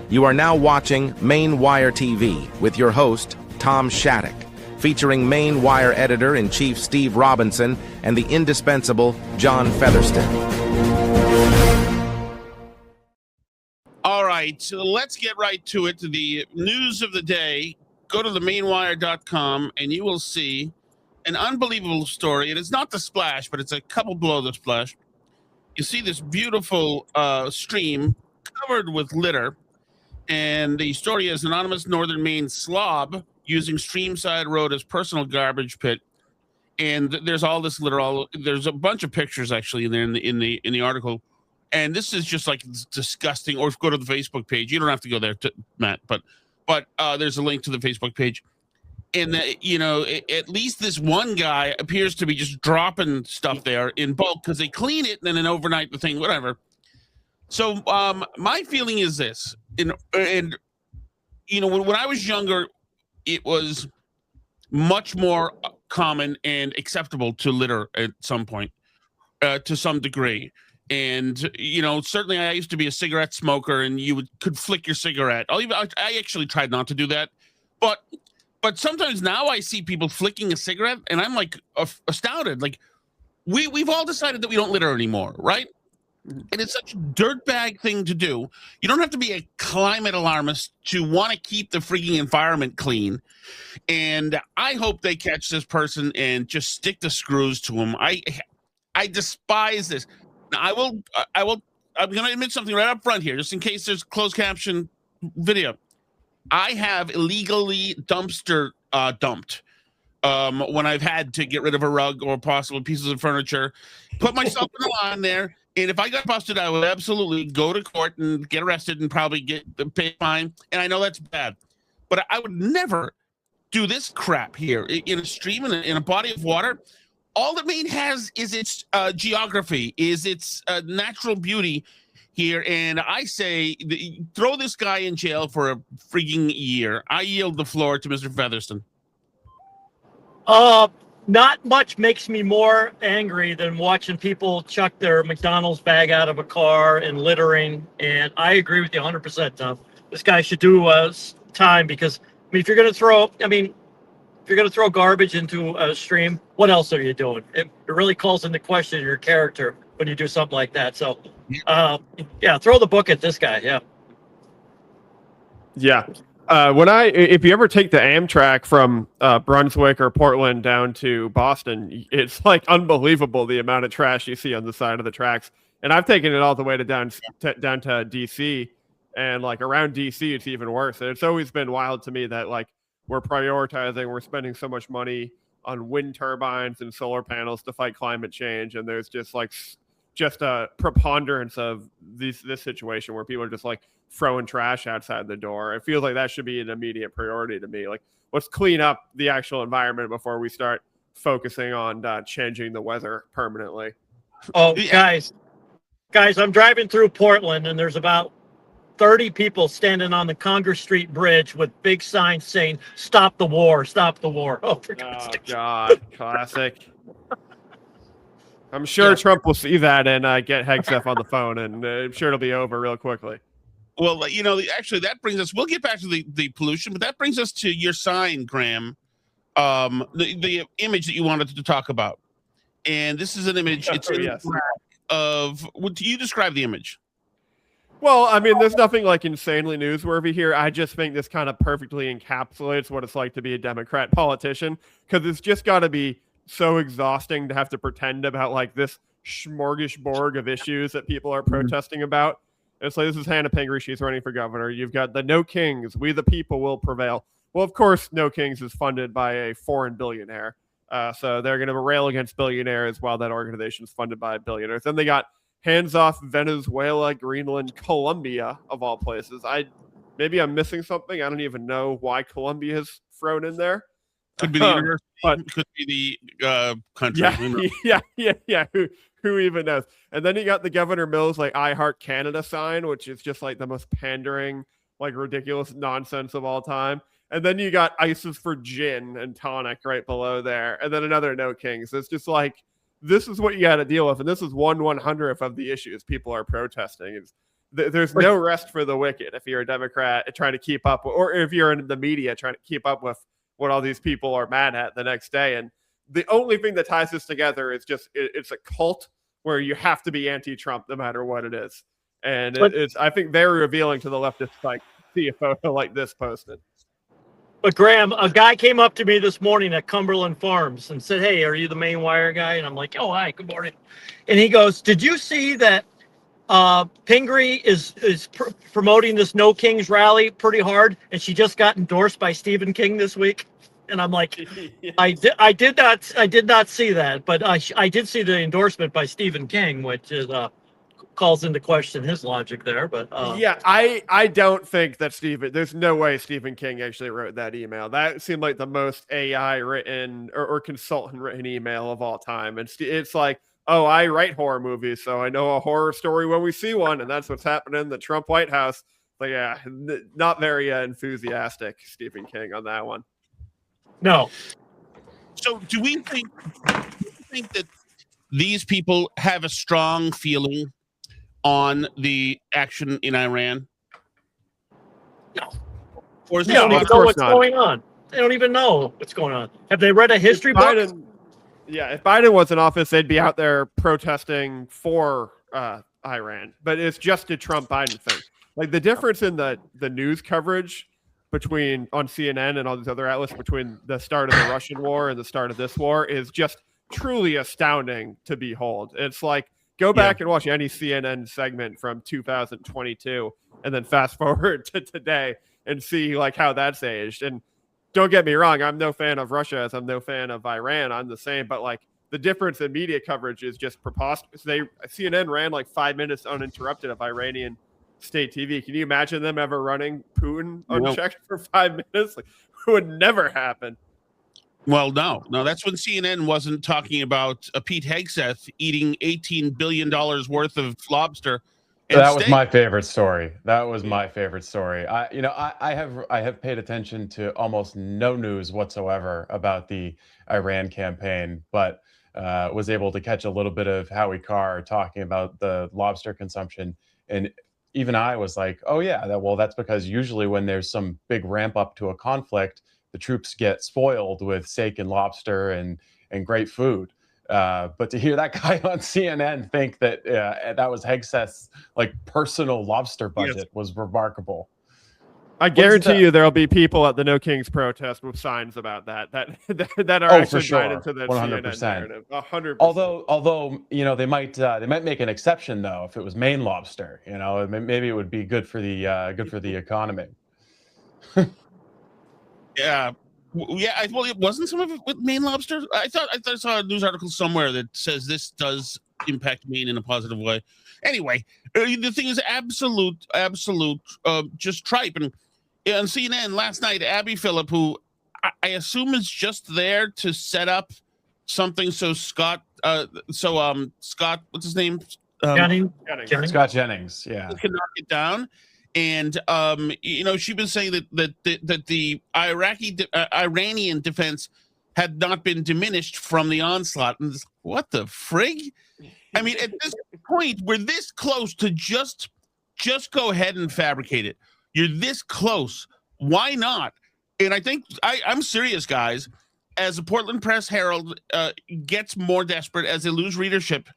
You are now watching Maine Wire TV with your host, Tom Shattuck, featuring Maine Wire Editor-in-Chief Steve Robinson and the indispensable John Featherston. All right, so let's get right to it. The news of the day. Go to themainewire.com and you will see an unbelievable story. It is not the splash, but it's a couple below the splash. You see this beautiful stream covered with litter. And the story is anonymous Northern Maine slob using Streamside Road as personal garbage pit. And there's all this litter. There's a bunch of pictures actually in there in the article. And this is just like disgusting. Or go to the Facebook page. You don't have to go there, Matt. But there's a link to the Facebook page. And at least this one guy appears to be just dropping stuff there in bulk because they clean it and then overnight the thing, whatever. So my feeling is this. When I was younger, it was much more common and acceptable to litter at some point, to some degree. And certainly I used to be a cigarette smoker, and you could flick your cigarette. I actually tried not to do that, but sometimes now I see people flicking a cigarette, and I'm like astounded. Like we've all decided that we don't litter anymore, right? And it's such a dirtbag thing to do. You don't have to be a climate alarmist to want to keep the freaking environment clean. And I hope they catch this person and just stick the screws to him. I despise this. Now, I'm going to admit something right up front here, just in case there's closed caption video. I have illegally dumpster dumped when I've had to get rid of a rug or possible pieces of furniture, put myself in the line there. And if I got busted, I would absolutely go to court and get arrested and probably get the pay fine. And I know that's bad, but I would never do this crap here in a stream, in a body of water. All that Maine has is its geography, is its natural beauty here. And I say, throw this guy in jail for a freaking year. I yield the floor to Mr. Featherston. Not much makes me more angry than watching people chuck their McDonald's bag out of a car and littering. And I agree with you 100%, Tom. This guy should do time because, if you're going to throw garbage into a stream, what else are you doing? It really calls into question your character when you do something like that. So, throw the book at this guy. Yeah. Yeah. If you ever take the Amtrak from Brunswick or Portland down to Boston, it's like unbelievable the amount of trash you see on the side of the tracks. And I've taken it all the way down to DC, and like around DC, it's even worse. And it's always been wild to me that like we're spending so much money on wind turbines and solar panels to fight climate change, and there's just a preponderance of this situation where people are just like throwing trash outside the door. It feels like that should be an immediate priority to me. Like, let's clean up the actual environment before we start focusing on changing the weather permanently. Oh, guys, I'm driving through Portland, and there's about 30 people standing on the Congress Street Bridge with big signs saying, "Stop the war, stop the war." Oh, for God's sake. God, classic. I'm sure Trump will see that and get Hegseth on the phone, and I'm sure it'll be over real quickly. Well, actually, that brings us. We'll get back to the pollution, but that brings us to your sign, Graham. The image that you wanted to talk about, and this is an image. It's of. Do you describe the image? Well, there's nothing like insanely newsworthy here. I just think this kind of perfectly encapsulates what it's like to be a Democrat politician, because it's just got to be so exhausting to have to pretend about like this smorgasbord of issues that people are protesting about. It's like, this is Hannah Pingree. She's running for governor. You've got the No Kings. We the people will prevail. Well, of course, No Kings is funded by a foreign billionaire. So they're going to rail against billionaires while that organization is funded by billionaires. Then they got hands off Venezuela, Greenland, Colombia, of all places. Maybe I'm missing something. I don't even know why Colombia is thrown in there. Could be the university, but could be the country. Yeah. Who even knows? And then you got the Governor Mills like I Heart Canada sign, which is just like the most pandering, like ridiculous nonsense of all time. And then you got Ices for Gin and Tonic right below there, and then another No Kings. It's just like, this is what you got to deal with, and this is 1/100th of the issues people are protesting. there's no rest for the wicked if you're a Democrat trying to keep up, or if you're in the media trying to keep up with what all these people are mad at the next day. And the only thing that ties this together is just it's a cult where you have to be anti-Trump no matter what it is. And it's I think very revealing to the leftist like see a photo like this posted. But Graham, a guy came up to me this morning at Cumberland Farms and said, "Hey, are you the Maine Wire guy?" And I'm like, "Oh, hi, good morning." And he goes, "Did you see that Pingree is promoting this No Kings rally pretty hard, and she just got endorsed by Stephen King this week?" And I'm like, I did not see that, but I did see the endorsement by Stephen King, which is calls into question his logic there. But yeah, I don't think that there's no way Stephen King actually wrote that email. That seemed like the most AI written or consultant written email of all time. And it's like, oh, I write horror movies, so I know a horror story when we see one, and that's what's happening in the Trump White House. But yeah, not very enthusiastic, Stephen King, on that one. No. So do you think that these people have a strong feeling on the action in Iran? No. Or is They don't even know what's going on. They don't even know what's going on. Have they read a history book? If Biden was in office, they'd be out there protesting for Iran. But it's just a Trump-Biden thing. Like the difference in the news coverage between on CNN and all these other outlets between the start of the Russian war and the start of this war is just truly astounding to behold. It's like, go back and watch any CNN segment from 2022 and then fast forward to today and see like how that's aged. And don't get me wrong, I'm no fan of Russia as I'm no fan of Iran. I'm the same, but like the difference in media coverage is just preposterous. CNN ran like 5 minutes uninterrupted of Iranian state TV. Can you imagine them ever running Putin unchecked for 5 minutes? Like, it would never happen. Well, no, that's when CNN wasn't talking about Pete Hegseth eating $18 billion worth of lobster. That was my favorite story. I have paid attention to almost no news whatsoever about the Iran campaign, but was able to catch a little bit of Howie Carr talking about the lobster consumption. And even I was like, oh yeah, that's because usually when there's some big ramp up to a conflict, the troops get spoiled with steak and lobster and great food. But to hear that guy on CNN think that that was Hegseth's like personal lobster budget was remarkable. I guarantee you there'll be people at the No Kings protest with signs about that are actually buying into that 100%. Narrative. 100%. Although they might make an exception though if it was Maine lobster. Maybe it would be good for the economy. Yeah. Well, it wasn't some of it with Maine lobster. I thought I saw a news article somewhere that says this does impact Maine in a positive way. Anyway, the thing is absolute, just tripe. And on CNN last night, Abby Phillip, who I assume is just there to set up something so Scott, what's his name? Jennings. Scott Jennings, yeah. Can knock it down. And she was saying that the Iranian defense had not been diminished from the onslaught. And what the frig? I mean, at this point, we're this close to just go ahead and fabricate it. You're this close. Why not? And I think I'm serious, guys. As the Portland Press Herald gets more desperate, as they lose readership,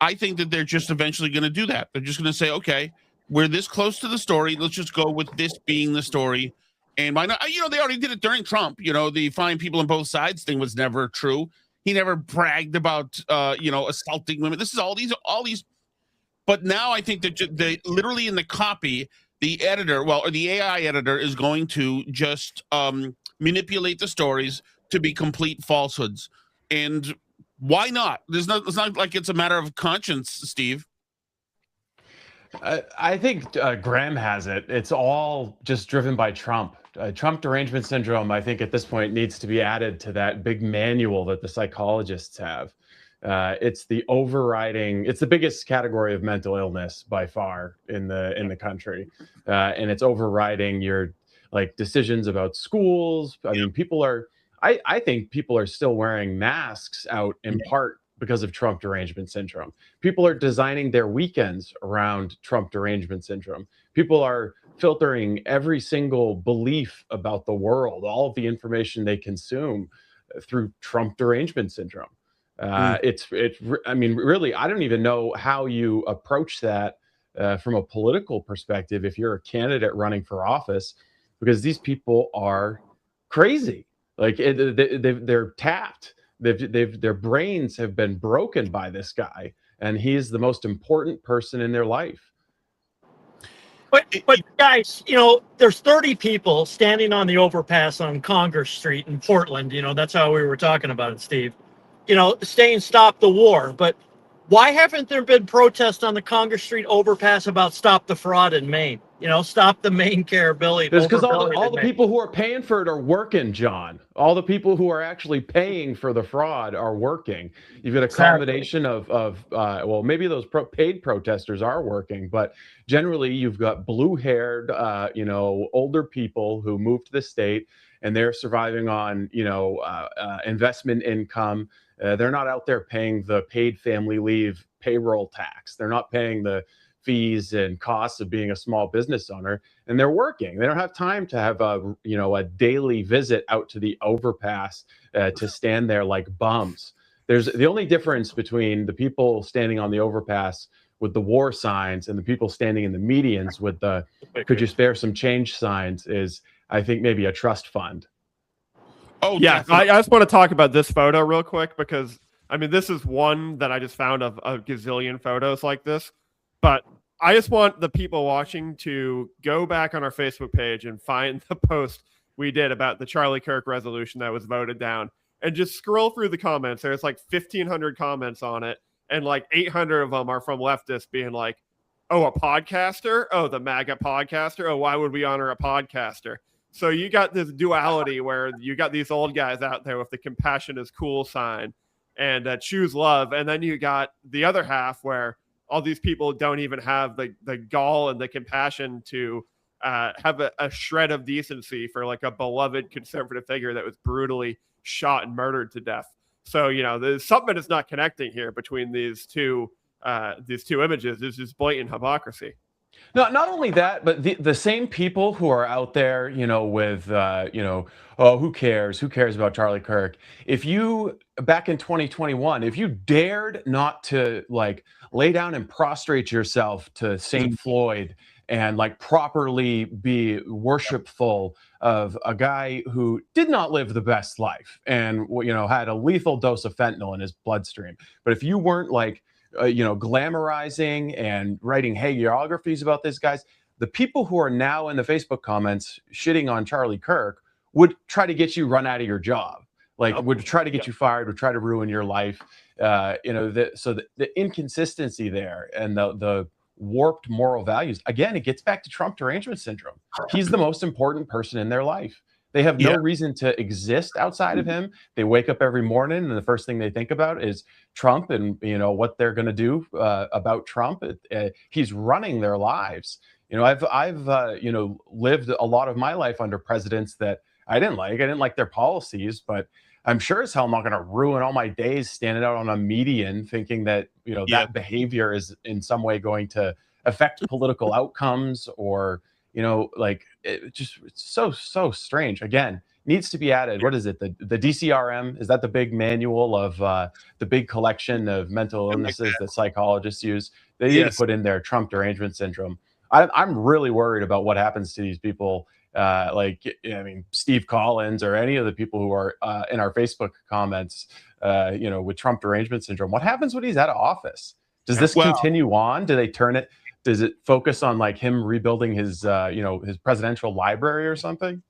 I think that they're just eventually going to do that. They're just going to say, okay, we're this close to the story. Let's just go with this being the story. And why not? They already did it during Trump. The find people on both sides thing was never true. He never bragged about, assaulting women. This is all these. But now I think that they literally in the copy, the editor, or the AI editor is going to just manipulate the stories to be complete falsehoods. And why not? It's not like it's a matter of conscience, Steve. I think Graham has it. It's all just driven by Trump. Trump derangement syndrome, I think at this point needs to be added to that big manual that the psychologists have. It's the biggest category of mental illness by far in the country. And it's overriding your decisions about schools. I mean, I think people are still wearing masks out in part because of Trump derangement syndrome. People are designing their weekends around Trump derangement syndrome. People are filtering every single belief about the world, all of the information they consume through Trump derangement syndrome. I mean, really, I don't even know how you approach that from a political perspective if you're a candidate running for office, because these people are crazy. Like they're tapped. Their brains have been broken by this guy, and he's the most important person in their life. But guys, you know, there's 30 people standing on the overpass on Congress Street in Portland. You know, that's how we were talking about it, Steve. You know, saying stop the war. But why haven't there been protests on the Congress Street overpass about stop the fraud in Maine? You know, stop the Maine care billing. It's because all the people who are paying for it are working, John. All the people who are actually paying for the fraud are working. You've got a combination of well, maybe those paid protesters are working, but generally you've got blue-haired, older people who moved to the state and they're surviving on, investment income. They're not out there paying the paid family leave payroll tax. They're not paying the fees and costs of being a small business owner, and they're working. They don't have time to have a daily visit out to the overpass to stand there like bums. There's the only difference between the people standing on the overpass with the war signs and the people standing in the medians with the "could you spare some change" signs is, I think, maybe a trust fund. Oh yeah, I just want to talk about this photo real quick, because I mean, this is one that I just found of a gazillion photos like this. But I just want the people watching to go back on our Facebook page and find the post we did about the Charlie Kirk resolution that was voted down, and just scroll through the comments. There's like 1,500 comments on it, and like 800 of them are from leftists being like, oh, a podcaster? Oh, the MAGA podcaster? Oh, why would we honor a podcaster? So you got this duality where you got these old guys out there with the compassion is cool sign and choose love. And then you got the other half where all these people don't even have the gall and the compassion to have a shred of decency for like a beloved conservative figure that was brutally shot and murdered to death. So, there's something that's not connecting here between these two images. It's just blatant hypocrisy. No, not only that, but the same people who are out there, with, oh, who cares? Who cares about Charlie Kirk? If you, back in 2021, if you dared not to lay down and prostrate yourself to St. Floyd and properly be worshipful of a guy who did not live the best life and, had a lethal dose of fentanyl in his bloodstream. But if you weren't glamorizing and writing hagiographies about this, guys, the people who are now in the Facebook comments shitting on Charlie Kirk would try to get you run out of your job, would try to get you fired, would try to ruin your life. So the inconsistency there and the warped moral values, again, it gets back to Trump derangement syndrome. He's the most important person in their life. They have no reason to exist outside of him. They wake up every morning and the first thing they think about is Trump and, what they're going to do about Trump. He's running their lives. I've lived a lot of my life under presidents that I didn't like. I didn't like their policies, but I'm sure as hell I'm not going to ruin all my days standing out on a median thinking that, that behavior is in some way going to affect political outcomes or, it's so strange. Again, needs to be added. What is it? The DCRM? Is that the big manual of the big collection of mental illnesses that psychologists use? They need to put in there Trump derangement syndrome. I'm really worried about what happens to these people. Steve Collins or any of the people who are in our Facebook comments, with Trump derangement syndrome. What happens when he's out of office? Does this continue on? Do they turn it? Does it focus on him rebuilding his, his presidential library or something?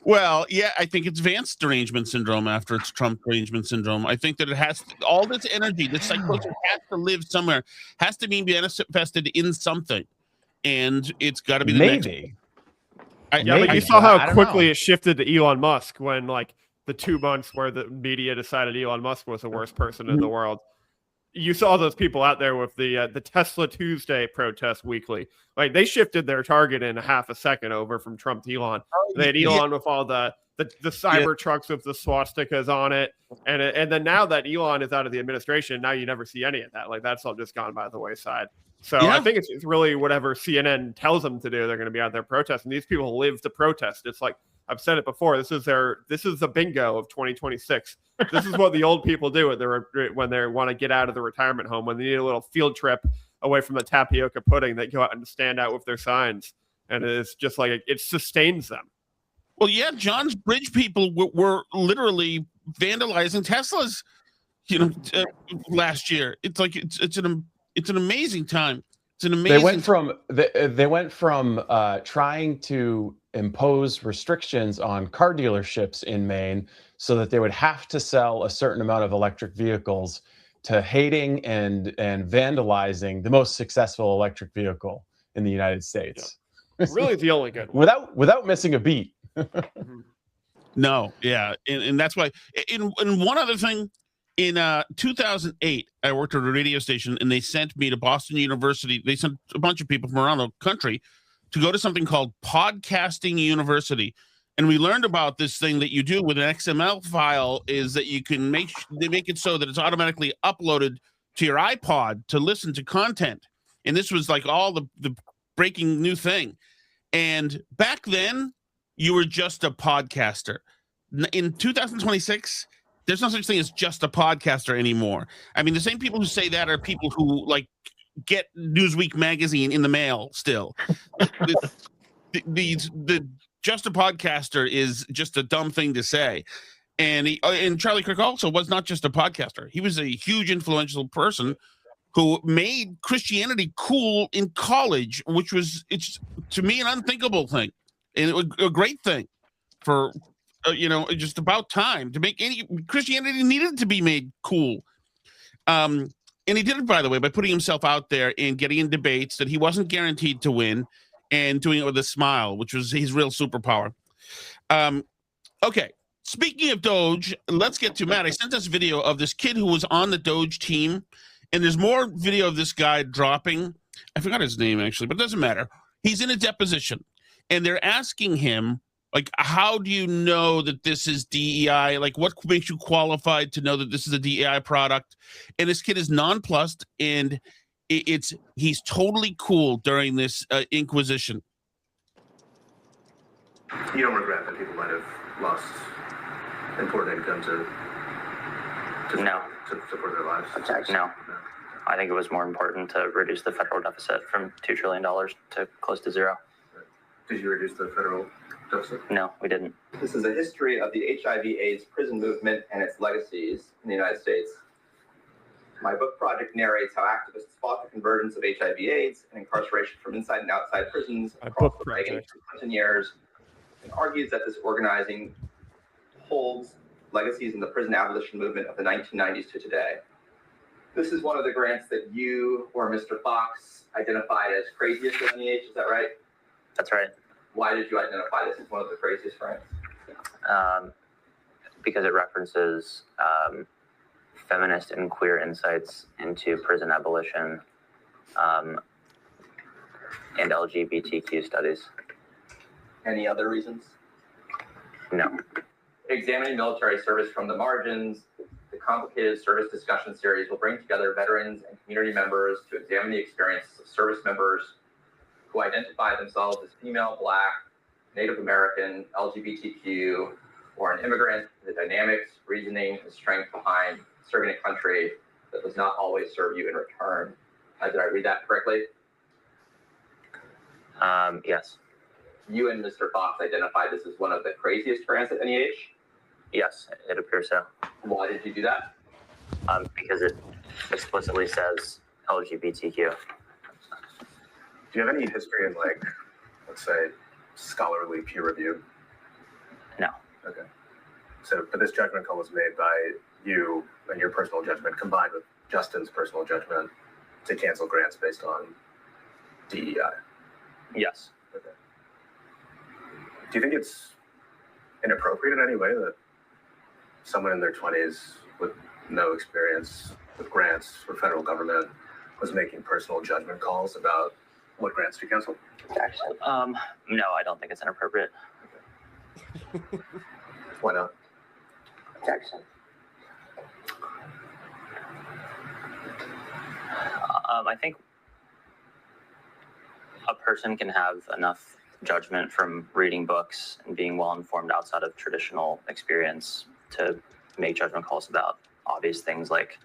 Well, yeah, I think it's Vance derangement syndrome after it's Trump derangement syndrome. I think that it has all this energy, this psychosis has to live somewhere, has to be manifested in something, and it's got to be the maybe. But you saw how quickly it shifted to Elon Musk when the 2 months where the media decided Elon Musk was the worst person in the world. You saw those people out there with the Tesla Tuesday protest weekly. They shifted their target in a half a second over from Trump to Elon. They had Elon with all the the cyber trucks with the swastikas on it. And then now that Elon is out of the administration, now you never see any of that. Like, that's all just gone by the wayside. So I think it's really whatever CNN tells them to do, they're going to be out there protesting. These people live to protest. It's like, I've said it before, this is the bingo of 2026. This is what the old people do when they want to get out of the retirement home, when they need a little field trip away from the tapioca pudding. They go out and stand out with their signs. And it's just like, it sustains them. Well, yeah, John's Bridge people were literally vandalizing Teslas, last year. It's like it's an amazing time. It's an amazing. They went from trying to impose restrictions on car dealerships in Maine so that they would have to sell a certain amount of electric vehicles to hating and vandalizing the most successful electric vehicle in the United States. Yeah. Really, the only good one. without missing a beat. No, yeah, and that's why. And one other thing, in 2008, I worked at a radio station, and they sent me to Boston University. They sent a bunch of people from around the country to go to something called Podcasting University, and we learned about this thing that you do with an XML file is that you can make it so that it's automatically uploaded to your iPod to listen to content. And this was like all the breaking new thing. And back then, you were just a podcaster. In 2026, there's no such thing as just a podcaster anymore. I mean, the same people who say that are people who like get Newsweek magazine in the mail still. the just a podcaster is just a dumb thing to say. And Charlie Kirk also was not just a podcaster. He was a huge influential person who made Christianity cool in college, which was, it's to me, an unthinkable thing. And it was a great thing for, just about time to make Christianity needed to be made cool. And he did it, by the way, by putting himself out there and getting in debates that he wasn't guaranteed to win and doing it with a smile, which was his real superpower. Okay. Speaking of DOGE, let's get to Matt. I sent us video of this kid who was on the DOGE team, and there's more video of this guy dropping. I forgot his name, actually, but it doesn't matter. He's in a deposition. And they're asking him, like, how do you know that this is DEI? Like, what makes you qualified to know that this is a DEI product? And this kid is nonplussed, and he's totally cool during this inquisition. You don't regret that people might have lost important income to support their lives? No. I think it was more important to reduce the federal deficit from $2 trillion to close to zero. Did you reduce the federal deficit? No, we didn't. This is a history of the HIV/AIDS prison movement and its legacies in the United States. My book project narrates how activists fought the convergence of HIV/AIDS and incarceration from inside and outside prisons across the Reagan and Clinton years, and argues that this organizing holds legacies in the prison abolition movement of the 1990s to today. This is one of the grants that you or Mr. Fox identified as craziest of NEH, is that right? That's right. Why did you identify this as one of the craziest grants? Because it references feminist and queer insights into prison abolition and LGBTQ studies. Any other reasons? No. Examining military service from the margins, the complicated service discussion series will bring together veterans and community members to examine the experiences of service members who identify themselves as female, Black, Native American, LGBTQ, or an immigrant, the dynamics, reasoning, and strength behind serving a country that does not always serve you in return. Did I read that correctly? Yes. You and Mr. Fox identified this as one of the craziest grants at NEH? Yes, it appears so. Why did you do that? Because it explicitly says LGBTQ. Do you have any history in, like, let's say, scholarly peer review? No. Okay. So, but this judgment call was made by you and your personal judgment combined with Justin's personal judgment to cancel grants based on DEI. Yes. Okay. Do you think it's inappropriate in any way that someone in their 20s with no experience with grants for federal government was making personal judgment calls about what grants to cancel? No, I don't think it's inappropriate. Okay. Why not? Jackson. I think a person can have enough judgment from reading books and being well informed outside of traditional experience to make judgment calls about obvious things like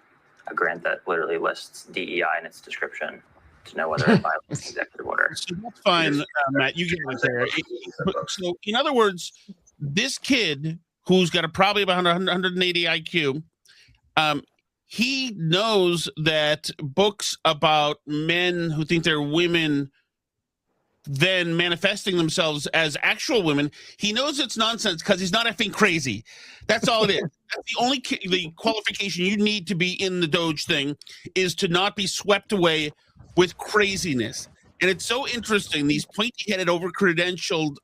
a grant that literally lists DEI in its description to know whether it violates the executive order. So that's fine, Matt. You get it there. So, in other words, this kid who's got probably about 180 IQ, he knows that books about men who think they're women then manifesting themselves as actual women, he knows it's nonsense because he's not effing crazy. That's all it is. That's the only the qualification you need to be in the DOGE thing is to not be swept away with craziness. And it's so interesting, these pointy-headed, over-credentialed,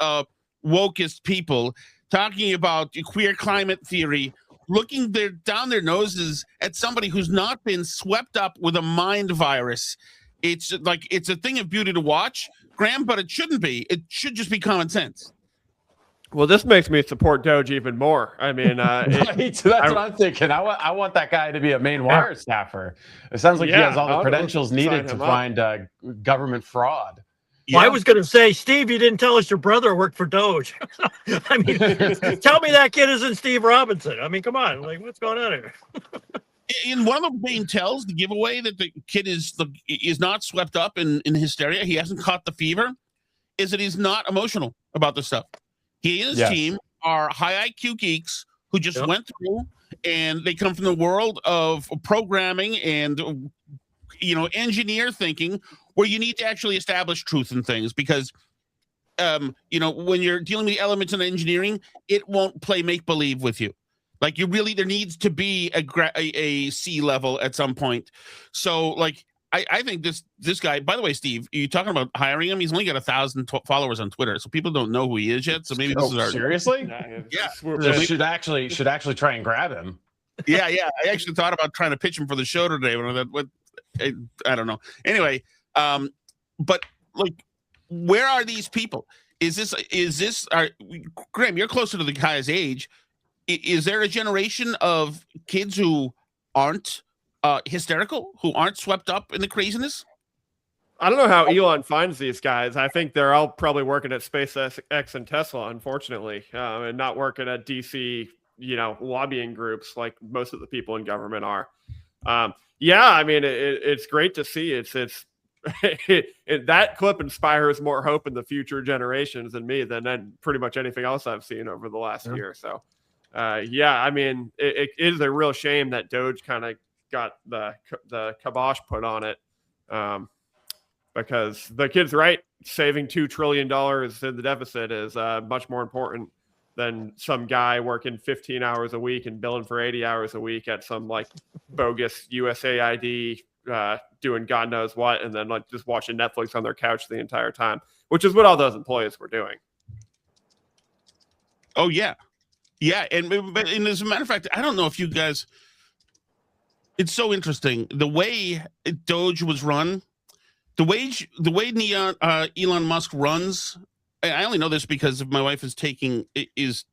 wokest people talking about queer climate theory, looking down their noses at somebody who's not been swept up with a mind virus. It's like, it's a thing of beauty to watch, Graham, but it shouldn't be. It should just be common sense. Well, this makes me support DOGE even more. I mean, that's what I'm thinking. I want that guy to be a Maine Wire staffer. It sounds like he has all the credentials needed to find government fraud. Well, I was going to say, Steve, you didn't tell us your brother worked for DOGE. I mean, tell me that kid isn't Steve Robinson. I mean, come on. Like, what's going on here? In one of the main tells, the giveaway that the kid is not swept up in hysteria, he hasn't caught the fever, is that he's not emotional about this stuff. He and his team are high IQ geeks who just went through, and they come from the world of programming and, you know, engineer thinking, where you need to actually establish truth in things because, you know, when you're dealing with elements in engineering, it won't play make-believe with you. Like, you really, there needs to be a C level at some point. So, like, I think this guy, by the way, Steve, you talking about hiring him? He's only got 1,000 followers on Twitter, so people don't know who he is yet. So maybe this is our seriously. Yeah, should actually try and grab him. Yeah. I actually thought about trying to pitch him for the show today. I don't know. Anyway, but like, where are these people? Is this? Graham, you're closer to the guy's age. Is there a generation of kids who aren't hysterical, who aren't swept up in the craziness? I don't know how Elon finds these guys. I think they're all probably working at SpaceX and Tesla, unfortunately, and not working at DC, lobbying groups like most of the people in government are. Yeah, I mean, it's great to see. It's that clip inspires more hope in the future generations than pretty much anything else I've seen over the last year. So, yeah, I mean, it is a real shame that DOGE kind of got the kibosh put on it, because the kid's right. Saving $2 trillion in the deficit is much more important than some guy working 15 hours a week and billing for 80 hours a week at some like bogus USAID, doing God knows what, and then like just watching Netflix on their couch the entire time, which is what all those employees were doing. Oh yeah. And as a matter of fact, I don't know if you guys, it's so interesting the way DOGE was run, the way Elon Musk runs. I only know this because my wife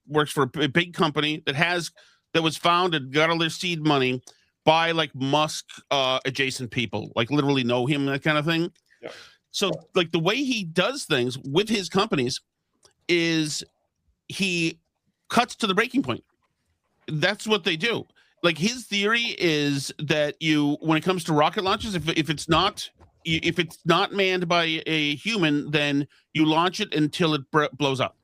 works for a big company that was founded, got all their seed money by like Musk adjacent people, like literally know him, that kind of thing. Yeah. So like the way he does things with his companies is he cuts to the breaking point. That's what they do. Like his theory is that when it comes to rocket launches, if it's not manned by a human, then you launch it until it blows up,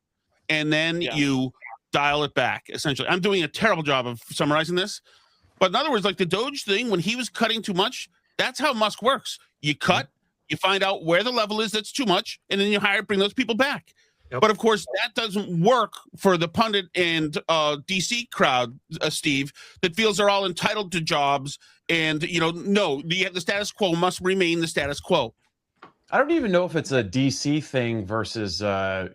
and then you dial it back. Essentially, I'm doing a terrible job of summarizing this, but in other words, like the DOGE thing, when he was cutting too much, that's how Musk works. You cut, you find out where the level is that's too much, and then you bring those people back. Yep. But of course, that doesn't work for the pundit and DC crowd, Steve, that feels they're all entitled to jobs. And, no, the status quo must remain the status quo. I don't even know if it's a DC thing versus, I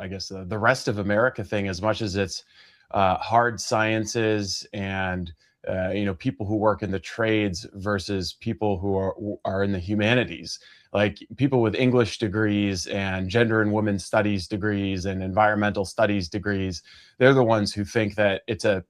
guess the rest of America thing, as much as it's hard sciences and people who work in the trades versus people who are in the humanities, like people with English degrees and gender and women's studies degrees and environmental studies degrees. They're the ones who think that it's a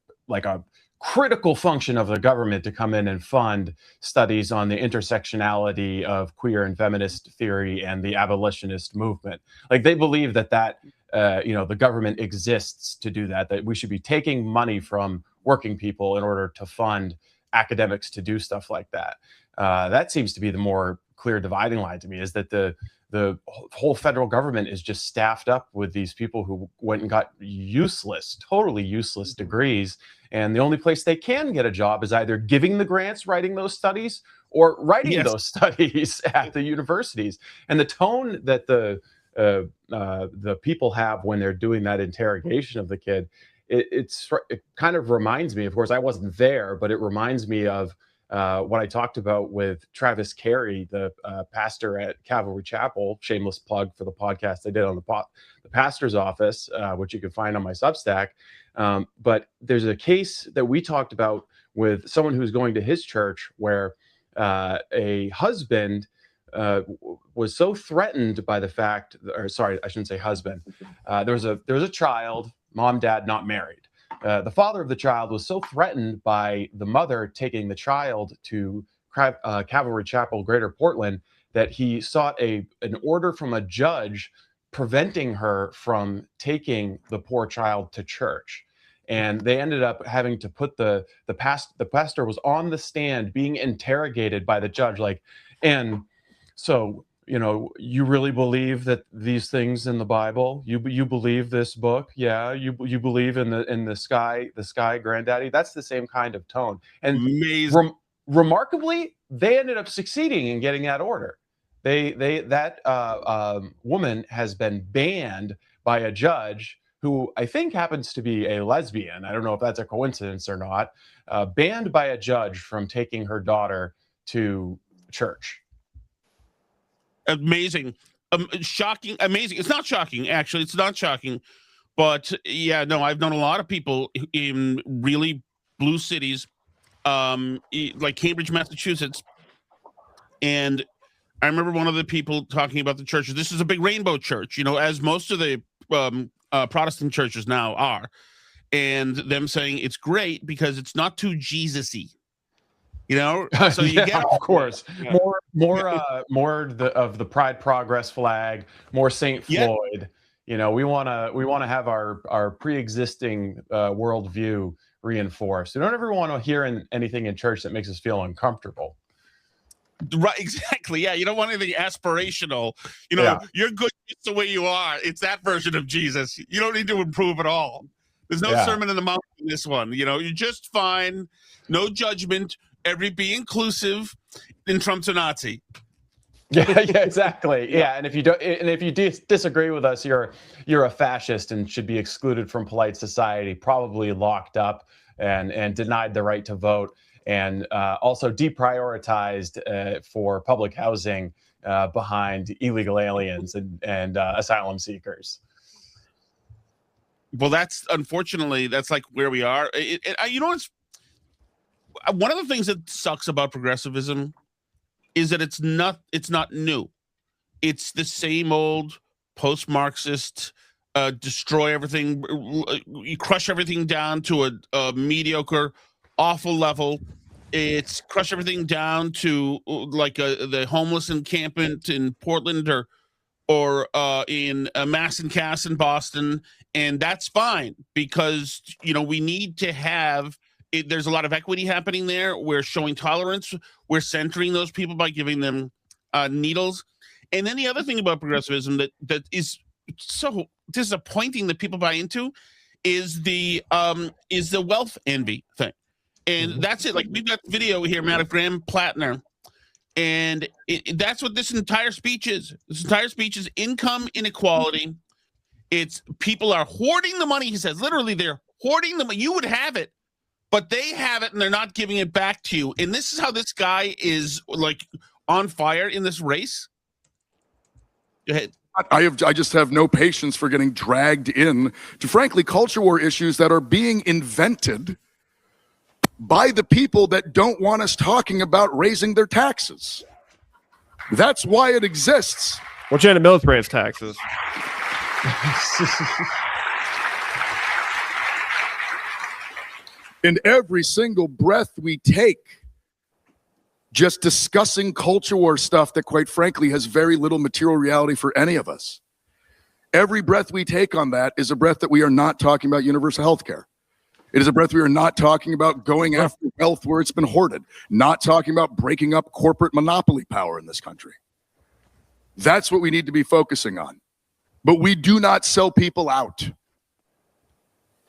critical function of the government to come in and fund studies on the intersectionality of queer and feminist theory and the abolitionist movement. Like, they believe that the government exists to do that we should be taking money from working people in order to fund academics to do stuff like that. That seems to be the more clear dividing line to me, is that the whole federal government is just staffed up with these people who went and got totally useless degrees. And the only place they can get a job is either giving the grants, writing those studies, or writing those studies at the universities. And the tone that the people have when they're doing that interrogation of the kid, it kind of reminds me, of course, I wasn't there, but it reminds me of what I talked about with Travis Carey, the pastor at Calvary Chapel. Shameless plug for the podcast I did on the pastor's office, which you can find on my Substack. But there's a case that we talked about with someone who's going to his church where a husband was so threatened by the fact, or sorry, I shouldn't say husband. There was a child, mom, dad, not married. The father of the child was so threatened by the mother taking the child to Calvary Chapel, Greater Portland, that he sought an order from a judge preventing her from taking the poor child to church. And they ended up having to put the pastor was on the stand being interrogated by the judge, like, and so, you really believe that these things in the Bible, you believe this book? Yeah. You believe in the sky granddaddy? That's the same kind of tone. And remarkably, they ended up succeeding in getting that order. That woman has been banned by a judge who I think happens to be a lesbian. I don't know if that's a coincidence or not. Banned by a judge from taking her daughter to church. Amazing. Shocking. Amazing. It's not shocking, actually. It's not shocking. But yeah, no, I've known a lot of people in really blue cities, like Cambridge, Massachusetts. And I remember one of the people talking about the churches. This is a big rainbow church, as most of the Protestant churches now are. And them saying it's great because it's not too Jesus-y. So you get, of course, more of the Pride Progress flag, more St. Floyd. We want to have our pre-existing worldview reinforced. We don't ever want to hear anything in church that makes us feel uncomfortable. Right, exactly. Yeah, you don't want anything aspirational. You're good just the way you are. It's that version of Jesus. You don't need to improve at all. There's no Sermon on the Mount in this one. You're just fine. No judgment. Be inclusive, and Trump's a Nazi. Yeah, exactly. Yeah, and if you disagree with us, you're a fascist and should be excluded from polite society, probably locked up and denied the right to vote, and also deprioritized for public housing behind illegal aliens and asylum seekers. Well, unfortunately that's like where we are. It's one of the things that sucks about progressivism is that it's not new. It's the same old post-Marxist, destroy everything, you crush everything down to a mediocre, awful level. It's crush everything down to like the homeless encampment in Portland or in Mass and Cass in Boston, and that's fine because we need to have. There's a lot of equity happening there. We're showing tolerance. We're centering those people by giving them needles. And then the other thing about progressivism that is so disappointing that people buy into is the wealth envy thing. And that's it. Like, we've got video here, Matt, of Graham Plattner. And that's what this entire speech is. This entire speech is income inequality. It's people are hoarding the money, he says. Literally, they're hoarding the money. You would have it. But they have it and they're not giving it back to you. And this is how this guy is like on fire in this race. Go ahead. I just have no patience for getting dragged in to, frankly, culture war issues that are being invented by the people that don't want us talking about raising their taxes. That's why it exists. Well, Janet Mills raised taxes. In every single breath we take, just discussing culture war stuff that, quite frankly, has very little material reality for any of us. Every breath we take on that is a breath that we are not talking about universal health care. It is a breath we are not talking about going after wealth where it's been hoarded, not talking about breaking up corporate monopoly power in this country. That's what we need to be focusing on. But we do not sell people out.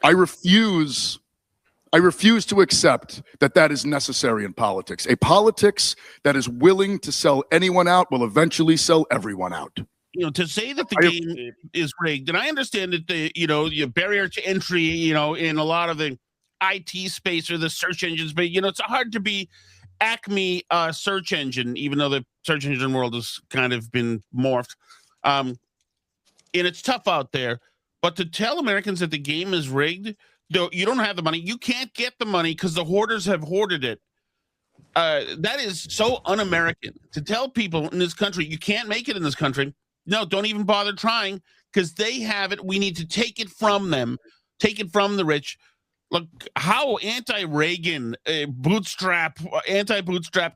I refuse to accept that that is necessary in politics. A politics that is willing to sell anyone out will eventually sell everyone out. To say that the game is rigged, and I understand that the barrier to entry, in a lot of the IT space or the search engines, but it's hard to be Acme search engine, even though the search engine world has kind of been morphed. And it's tough out there. But to tell Americans that the game is rigged, though you don't have the money, you can't get the money because the hoarders have hoarded it. That is so un-American. To tell people in this country, you can't make it in this country. No, don't even bother trying because they have it. We need to take it from them, take it from the rich. Look, how anti-Reagan, anti-bootstrap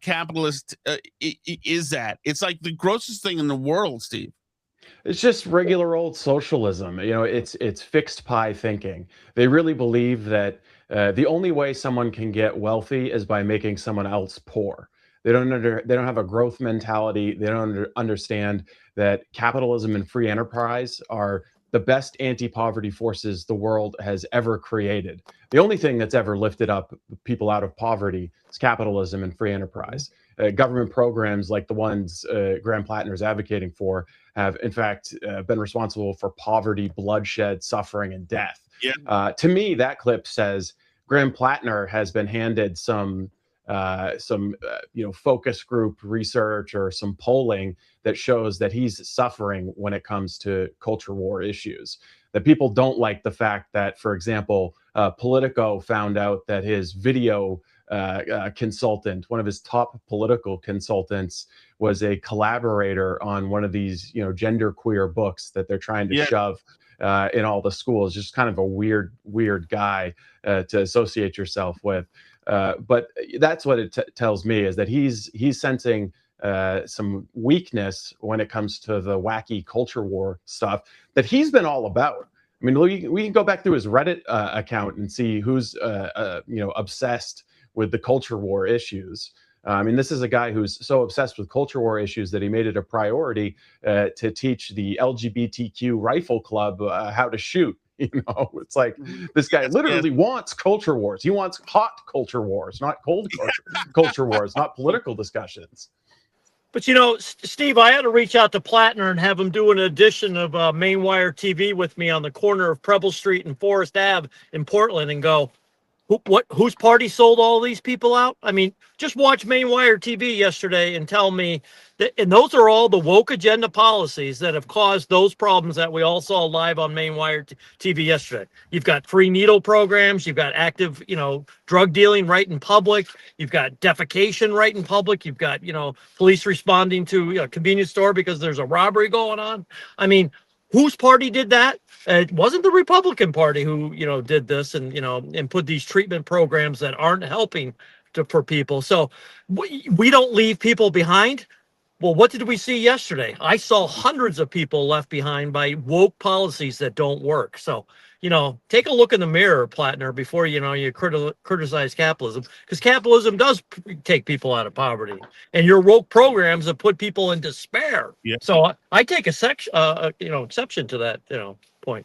capitalist is that? It's like the grossest thing in the world, Steve. It's just regular old socialism. It's fixed pie thinking. They really believe that the only way someone can get wealthy is by making someone else poor. They don't have a growth mentality. They don't understand that capitalism and free enterprise are the best anti-poverty forces the world has ever created. The only thing that's ever lifted up people out of poverty is capitalism and free enterprise. Government programs like the ones Graham Plattner is advocating for have, in fact, been responsible for poverty, bloodshed, suffering, and death. Yeah. To me, that clip says Graham Plattner has been handed some focus group research or some polling that shows that he's suffering when it comes to culture war issues. That people don't like the fact that, for example, Politico found out that his video consultant, one of his top political consultants, was a collaborator on one of these, genderqueer books that they're trying to shove in all the schools. Just kind of a weird guy to associate yourself with. But that's what it tells me, is that he's sensing some weakness when it comes to the wacky culture war stuff that he's been all about. I mean, we can go back through his Reddit account and see who's obsessed with the culture war issues. I mean, this is a guy who's so obsessed with culture war issues that he made it a priority to teach the LGBTQ rifle club how to shoot. It's like this guy literally wants culture wars. He wants hot culture wars, not cold culture wars, not political discussions. But, Steve, I had to reach out to Plattner and have him do an edition of Maine Wire TV with me on the corner of Preble Street and Forest Ave in Portland and go, whose party sold all these people out? I mean, just watch Maine Wire TV yesterday and tell me that, and those are all the woke agenda policies that have caused those problems that we all saw live on Maine Wire TV yesterday. You've got free needle programs, you've got active, drug dealing right in public, you've got defecation right in public, you've got, police responding to a convenience store because there's a robbery going on. I mean, whose party did that? It wasn't the Republican Party who, did this and put these treatment programs that aren't helping for people. So we don't leave people behind. Well, what did we see yesterday? I saw hundreds of people left behind by woke policies that don't work. So, take a look in the mirror, Plattner, before, you criticize capitalism, because capitalism does take people out of poverty, and your woke programs have put people in despair. Yeah. So I take exception to that, point.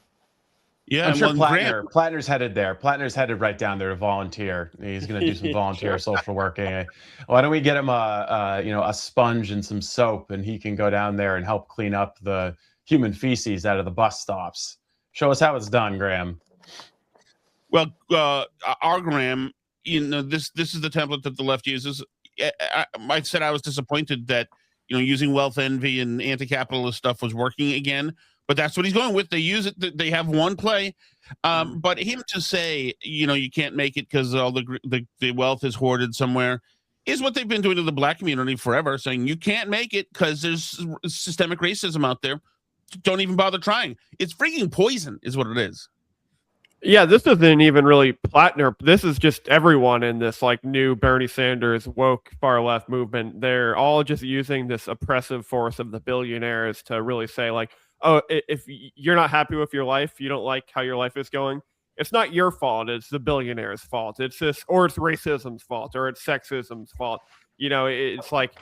Yeah, I'm sure Plattner's headed there. Plattner's headed right down there to volunteer. He's going to do some volunteer social working. Why don't we get him a sponge and some soap, and he can go down there and help clean up the human feces out of the bus stops. Show us how it's done, Graham. Well, our Graham, this is the template that the left uses. I said I was disappointed that using wealth envy and anti-capitalist stuff was working again. but that's what he's going with. They use it. They have one play. But him to say, you can't make it because all the wealth is hoarded somewhere is what they've been doing to the black community forever, saying you can't make it because there's systemic racism out there. Don't even bother trying. It's freaking poison is what it is. Yeah, this isn't even really Plattner. This is just everyone in this like new Bernie Sanders woke far left movement. They're all just using this oppressive force of the billionaires to really say like, oh, if you're not happy with your life, you don't like how your life is going, it's not your fault. It's the billionaires' fault. It's racism's fault, or it's sexism's fault. It's like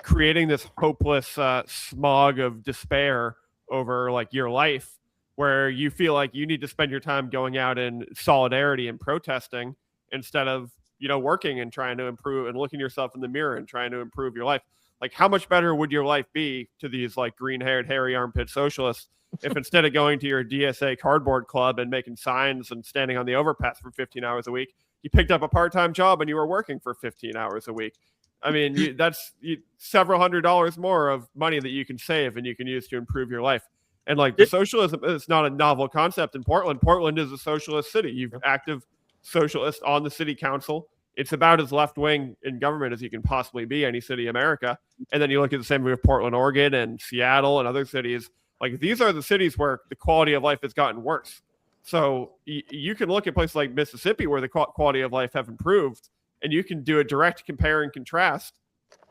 creating this hopeless smog of despair over like your life, where you feel like you need to spend your time going out in solidarity and protesting instead of, working and trying to improve and looking yourself in the mirror and trying to improve your life. Like, how much better would your life be to these like green-haired, hairy armpit socialists if instead of going to your DSA cardboard club and making signs and standing on the overpass for 15 hours a week, you picked up a part-time job and you were working for 15 hours a week? I mean, that's several $100s more of money that you can save and you can use to improve your life. And like the socialism is not a novel concept in Portland. Portland is a socialist city. You've active socialists on the city council. It's about as left-wing in government as you can possibly be, any city in America. And then you look at the same with Portland, Oregon, and Seattle and other cities. Like, these are the cities where the quality of life has gotten worse. So you can look at places like Mississippi where the quality of life have improved, and you can do a direct compare and contrast.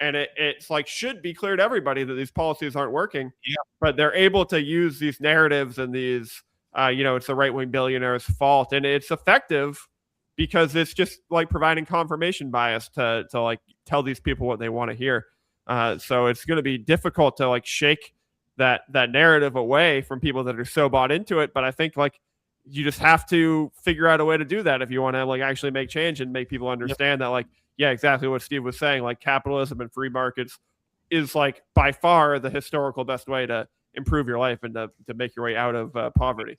And it's like should be clear to everybody that these policies aren't working. Yeah. But they're able to use these narratives and these, it's the right-wing billionaires' fault. And it's effective because it's just like providing confirmation bias to like tell these people what they want to hear. So it's going to be difficult to like shake that narrative away from people that are so bought into it. But I think like you just have to figure out a way to do that if you want to like actually make change and make people understand that like, yeah, exactly what Steve was saying, like capitalism and free markets is like by far the historical best way to improve your life and to make your way out of poverty.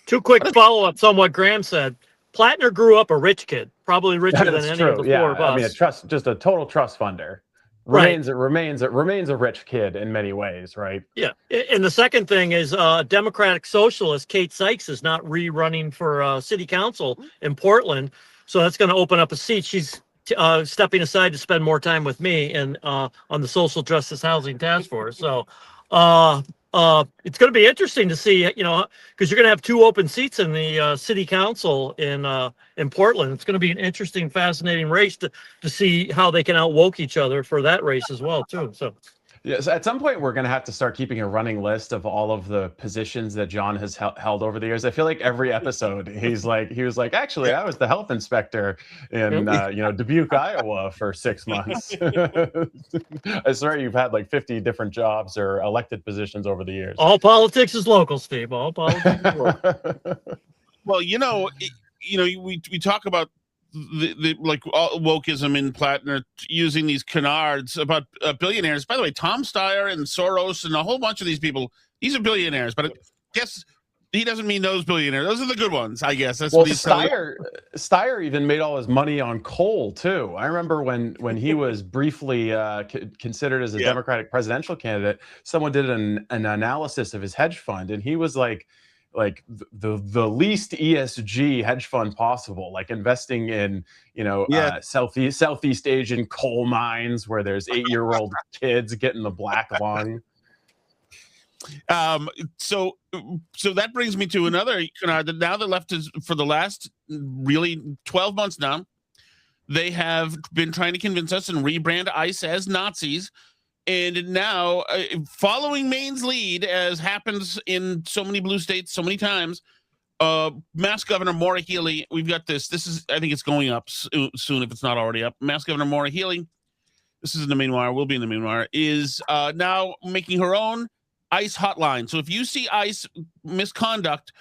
Two quick follow-ups on what Graham said. Plattner grew up a rich kid, probably richer than any of the four of us. I mean, just a total trust funder. Remains a rich kid in many ways, right? Yeah. And the second thing is Democratic Socialist Kate Sykes is not rerunning for city council in Portland. So that's going to open up a seat. She's stepping aside to spend more time with me and on the Social Justice Housing Task Force. So it's going to be interesting to see, because you're going to have two open seats in the city council in Portland. It's going to be an interesting, fascinating race to see how they can outwoke each other for that race as well, too. So. Yes, at some point we're going to have to start keeping a running list of all of the positions that John has held over the years. I feel like every episode he was like, actually, I was the health inspector in Dubuque, Iowa for 6 months. I swear you've had like 50 different jobs or elected positions over the years. All politics is local, Steve. All politics is local. Well, we talk about the like wokeism in Plattner using these canards about billionaires. By the way, Tom Steyer and Soros and a whole bunch of these people, these are billionaires, but I guess he doesn't mean those billionaires. Those are the good ones, I guess. That's what he's Steyer even made all his money on coal too. I remember when he was briefly considered as a Democratic presidential candidate, someone did an analysis of his hedge fund, and he was like the least ESG hedge fund possible, like investing in Southeast Asian coal mines where there's 8-year-old kids getting the black lung. So that brings me to another canard. Now the left is, for the last really 12 months now, they have been trying to convince us and rebrand ICE as Nazis. And now, following Maine's lead, as happens in so many blue states so many times, Mass Governor Maura Healey, we've got this. This is, I think it's going up soon if it's not already up. Mass Governor Maura Healey, this is in the Maine Wire, will be in the Maine Wire, is now making her own ICE hotline. So if you see ICE misconduct,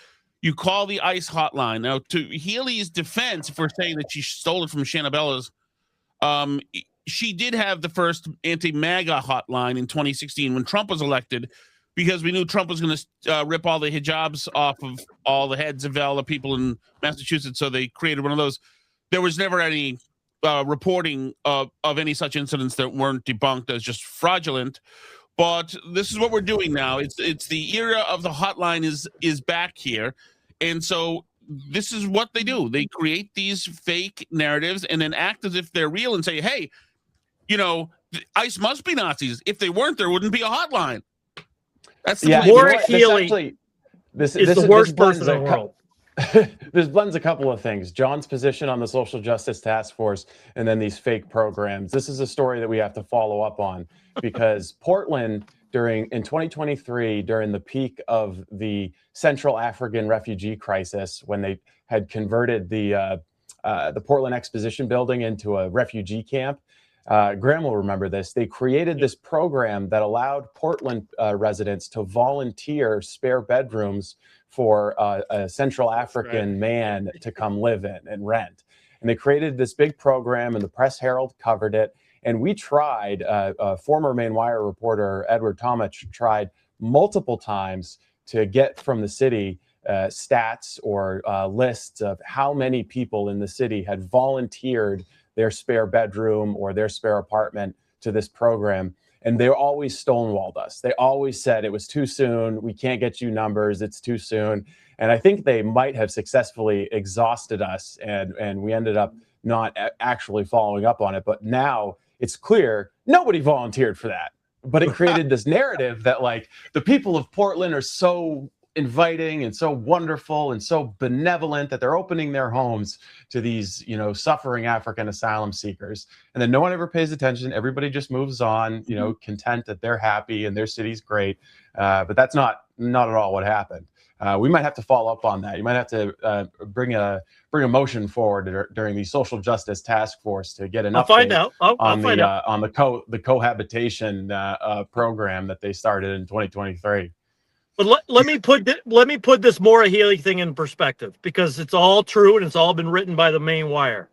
you call the ICE hotline. Now, to Healey's defense for saying that she stole it from Shanabella's, she did have the first anti-MAGA hotline in 2016 when Trump was elected, because we knew Trump was going to rip all the hijabs off of all the heads of all the people in Massachusetts. So they created one of those. There was never any reporting of any such incidents that weren't debunked as just fraudulent. But this is what we're doing now. It's the era of the hotline is back here, and so this is what they do. They create these fake narratives and then act as if they're real and say, "Hey, ICE must be Nazis. If they weren't, there wouldn't be a hotline." That's the Maura Healey is the worst person in the world. This blends a couple of things. John's position on the Social Justice Task Force and then these fake programs. This is a story that we have to follow up on because Portland in 2023, during the peak of the Central African refugee crisis, when they had converted the Portland Exposition Building into a refugee camp, Graham will remember this. They created this program that allowed Portland residents to volunteer spare bedrooms for a Central African man to come live in and rent. And they created this big program, and the Press Herald covered it. And we tried, former Maine Wire reporter Edward Tomich tried multiple times to get from the city stats or lists of how many people in the city had volunteered their spare bedroom or their spare apartment to this program. And they always stonewalled us. They always said it was too soon. We can't get you numbers. It's too soon. And I think they might have successfully exhausted us. And we ended up not actually following up on it. But now it's clear nobody volunteered for that. But it created this narrative that like the people of Portland are so inviting and so wonderful and so benevolent that they're opening their homes to these, suffering African asylum seekers. And then no one ever pays attention. Everybody just moves on, content that they're happy and their city's great. But that's not at all what happened. We might have to follow up on that. You might have to bring a motion forward during the Social Justice Task Force to get an update on the cohabitation program that they started in 2023. But let me put this Maura Healey thing in perspective, because it's all true and it's all been written by the Maine Wire.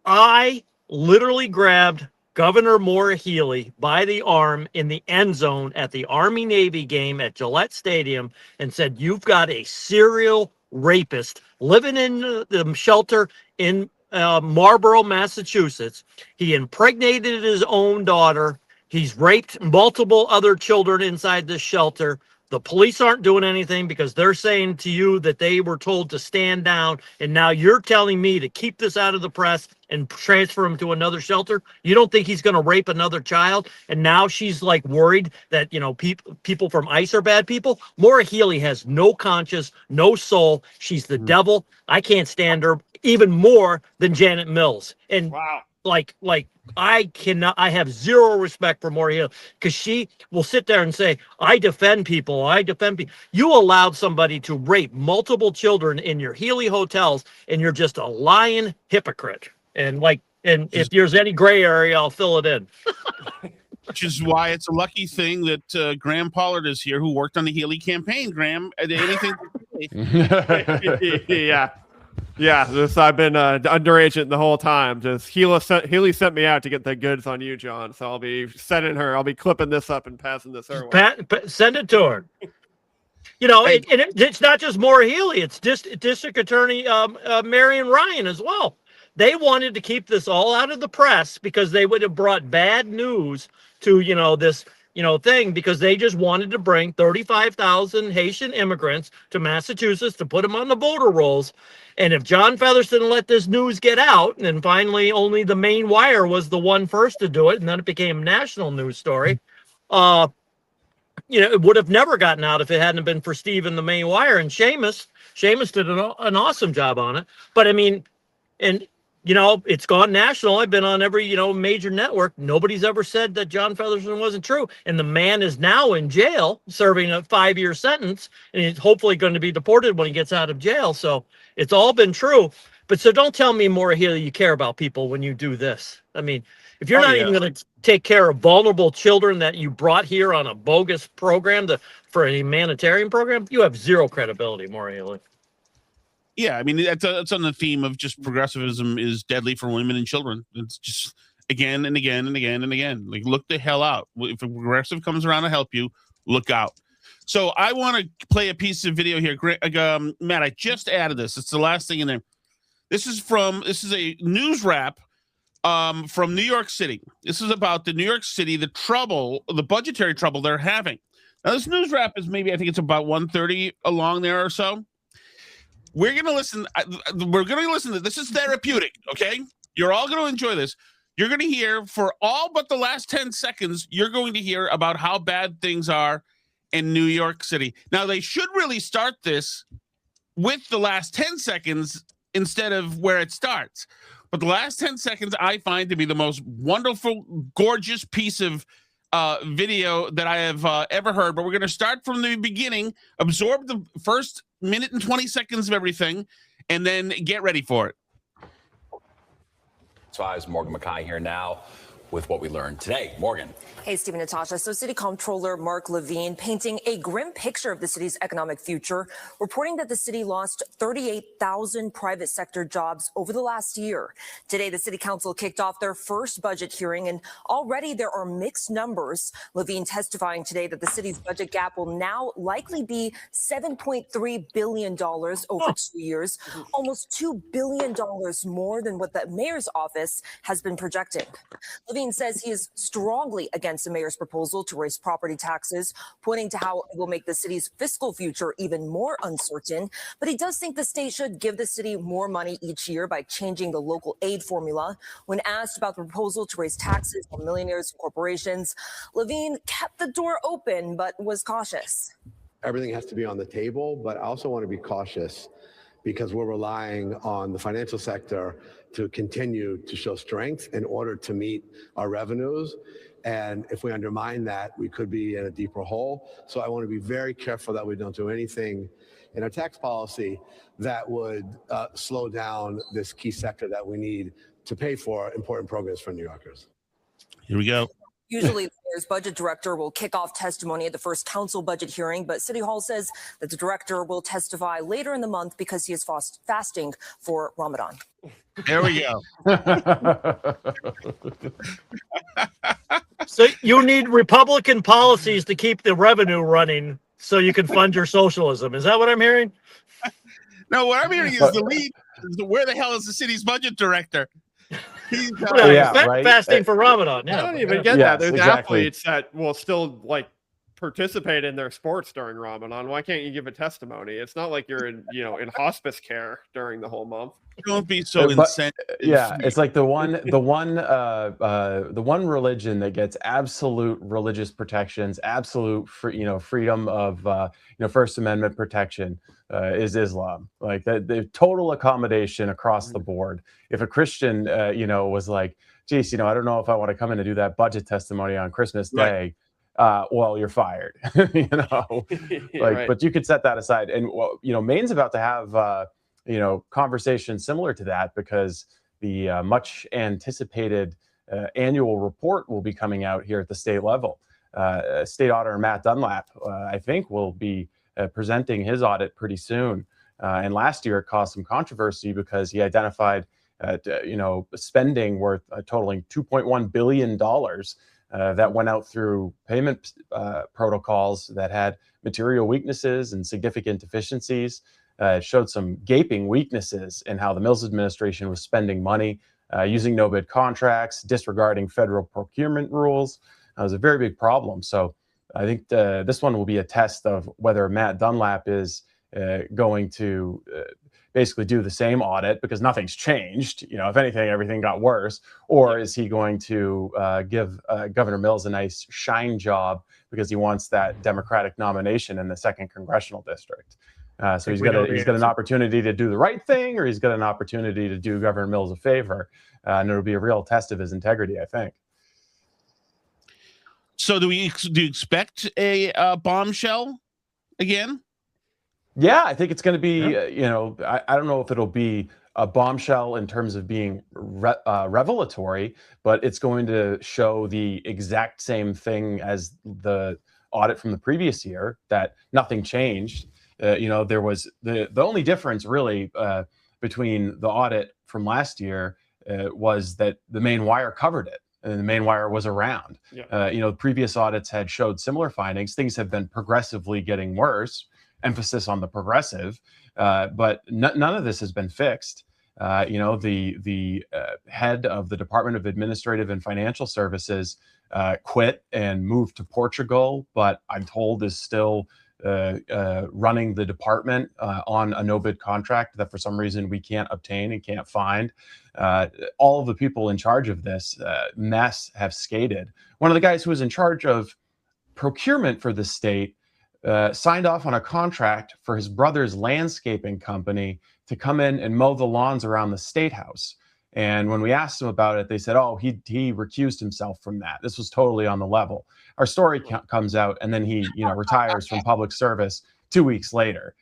I literally grabbed Governor Maura Healey by the arm in the end zone at the Army-Navy game at Gillette Stadium and said, "You've got a serial rapist living in the shelter in Marlborough, Massachusetts. He impregnated his own daughter. He's raped multiple other children inside this shelter. The police aren't doing anything because they're saying to you that they were told to stand down. And now you're telling me to keep this out of the press and transfer him to another shelter. You don't think he's going to rape another child?" And now she's like worried that, people from ICE are bad people. Maura Healey has no conscience, no soul. She's the devil. I can't stand her even more than Janet Mills. And wow. Like I have zero respect for Maura Healey, because she will sit there and say, I defend people. You allowed somebody to rape multiple children in your Healey hotels, and you're just a lying hypocrite. And if there's any gray area, I'll fill it in. Which is why it's a lucky thing that Graham Pollard is here, who worked on the Healey campaign. Graham, anything? Yeah, I've been underagent the whole time. Just Healey sent me out to get the goods on you, John. So I'll be sending her. I'll be clipping this up and passing this her way. Send it to her. It's not just Maura Healey. It's District Attorney Marion Ryan as well. They wanted to keep this all out of the press because they would have brought bad news to this thing, because they just wanted to bring 35,000 Haitian immigrants to Massachusetts to put them on the voter rolls. And if John Featherston let this news get out, and finally only the Maine Wire was the one first to do it, and then it became a national news story, it would have never gotten out if it hadn't been for Steve and the Maine Wire. And Seamus did an awesome job on it. But I mean, it's gone national. I've been on every, major network. Nobody's ever said that John Featherston wasn't true. And the man is now in jail serving a 5-year sentence, and he's hopefully going to be deported when he gets out of jail. So it's all been true. But so don't tell me, Maura Healey, you care about people when you do this. I mean, if you're not even going to take care of vulnerable children that you brought here on a bogus program for a humanitarian program, you have zero credibility, Maura Healey. Yeah, I mean, that's on the theme of just progressivism is deadly for women and children. It's just again and again and again and again. Like, look the hell out. If a progressive comes around to help you, look out. So I want to play a piece of video here. Matt, I just added this. It's the last thing in there. This is a news wrap from New York City. This is about the New York City, the budgetary trouble they're having. Now, this news wrap is maybe, I think it's about 1:30 along there or so. We're going to listen. We're going to listen to this. Is therapeutic, okay? You're all going to enjoy this. You're going to hear, for all but the last 10 seconds, you're going to hear about how bad things are in New York City. Now, they should really start this with the last 10 seconds instead of where it starts. But the last 10 seconds I find to be the most wonderful, gorgeous piece of video that I have ever heard. But we're going to start from the beginning, absorb the first minute and 20 seconds of everything, and then get ready for it. So I was Morgan Mackay here now with what we learned today. Morgan. Hey, Steve and Natasha. So City Comptroller Mark Levine painting a grim picture of the city's economic future, reporting that the city lost 38,000 private sector jobs over the last year. Today, the City Council kicked off their first budget hearing, and already there are mixed numbers. Levine testifying today that the city's budget gap will now likely be $7.3 billion over 2 years, almost $2 billion more than what the mayor's office has been projecting. Levine says he is strongly against the mayor's proposal to raise property taxes, pointing to how it will make the city's fiscal future even more uncertain. But he does think the state should give the city more money each year by changing the local aid formula. When asked about the proposal to raise taxes on millionaires and corporations, Levine kept the door open but was cautious. Everything has to be on the table, but I also want to be cautious because we're relying on the financial sector to continue to show strength in order to meet our revenues. And if we undermine that, we could be in a deeper hole. So I want to be very careful that we don't do anything in our tax policy that would slow down this key sector that we need to pay for important programs for New Yorkers. Here we go. Usually, the mayor's budget director will kick off testimony at the first council budget hearing, but City Hall says that the director will testify later in the month because he is fasting for Ramadan. There we go. So you need Republican policies to keep the revenue running so you can fund your socialism. Is that what I'm hearing? No, what I'm hearing is the lead. Where the hell is the city's budget director? He's fasting for Ramadan. Yeah. I don't even get that. There's athletes that will still like participate in their sports during Ramadan. Why can't you give a testimony? It's not like you're in hospice care during the whole month. Don't be so insensitive. Yeah, it's like the one religion that gets absolute religious protections, absolute freedom of First Amendment protection is Islam. Like the total accommodation across the board. If a Christian was like, geez, I don't know if I want to come in and do that budget testimony on Christmas Day. Well, you're fired. Right. But you could set that aside. And Maine's about to have conversation similar to that because the much anticipated annual report will be coming out here at the state level. State auditor Matt Dunlap, I think, will be presenting his audit pretty soon. And last year it caused some controversy because he identified, spending worth totaling $2.1 billion that went out through payment protocols that had material weaknesses and significant deficiencies. It showed some gaping weaknesses in how the Mills administration was spending money, using no-bid contracts, disregarding federal procurement rules. It was a very big problem. So I think this one will be a test of whether Matt Dunlap is going to basically do the same audit because nothing's changed. If anything, everything got worse. Or is he going to give Governor Mills a nice shine job because he wants that Democratic nomination in the 2nd Congressional District? So he's got an opportunity to do the right thing, or he's got an opportunity to do Governor Mills a favor. And it'll be a real test of his integrity, I think. So do you expect a bombshell again? Yeah, I think it's going to be, I don't know if it'll be a bombshell in terms of being revelatory, but it's going to show the exact same thing as the audit from the previous year, that nothing changed. There was the only difference really between the audit from last year was that the Maine Wire covered it. And the Maine Wire was around. Yeah. Previous audits had showed similar findings. Things have been progressively getting worse. Emphasis on the progressive, but none of this has been fixed. The head of the Department of Administrative and Financial Services quit and moved to Portugal, but I'm told is still running the department on a no-bid contract that for some reason we can't obtain and can't find. All of the people in charge of this mess have skated. One of the guys who was in charge of procurement for the state signed off on a contract for his brother's landscaping company to come in and mow the lawns around the State House. And when we asked him about it, they said, oh, he recused himself from that. This was totally on the level. Our story comes out, and then he retires from public service 2 weeks later.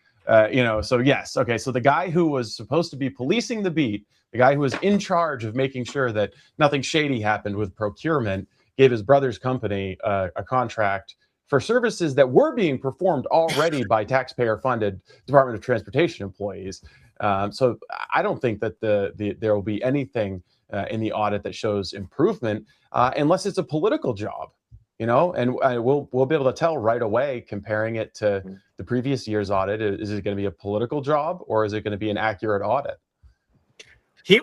So yes, okay. So the guy who was supposed to be policing the beat, the guy who was in charge of making sure that nothing shady happened with procurement, gave his brother's company a contract for services that were being performed already by taxpayer-funded Department of Transportation employees. So I don't think that there will be anything in the audit that shows improvement unless it's a political job, and we'll be able to tell right away, comparing it to the previous year's audit. Is it going to be a political job, or is it going to be an accurate audit? He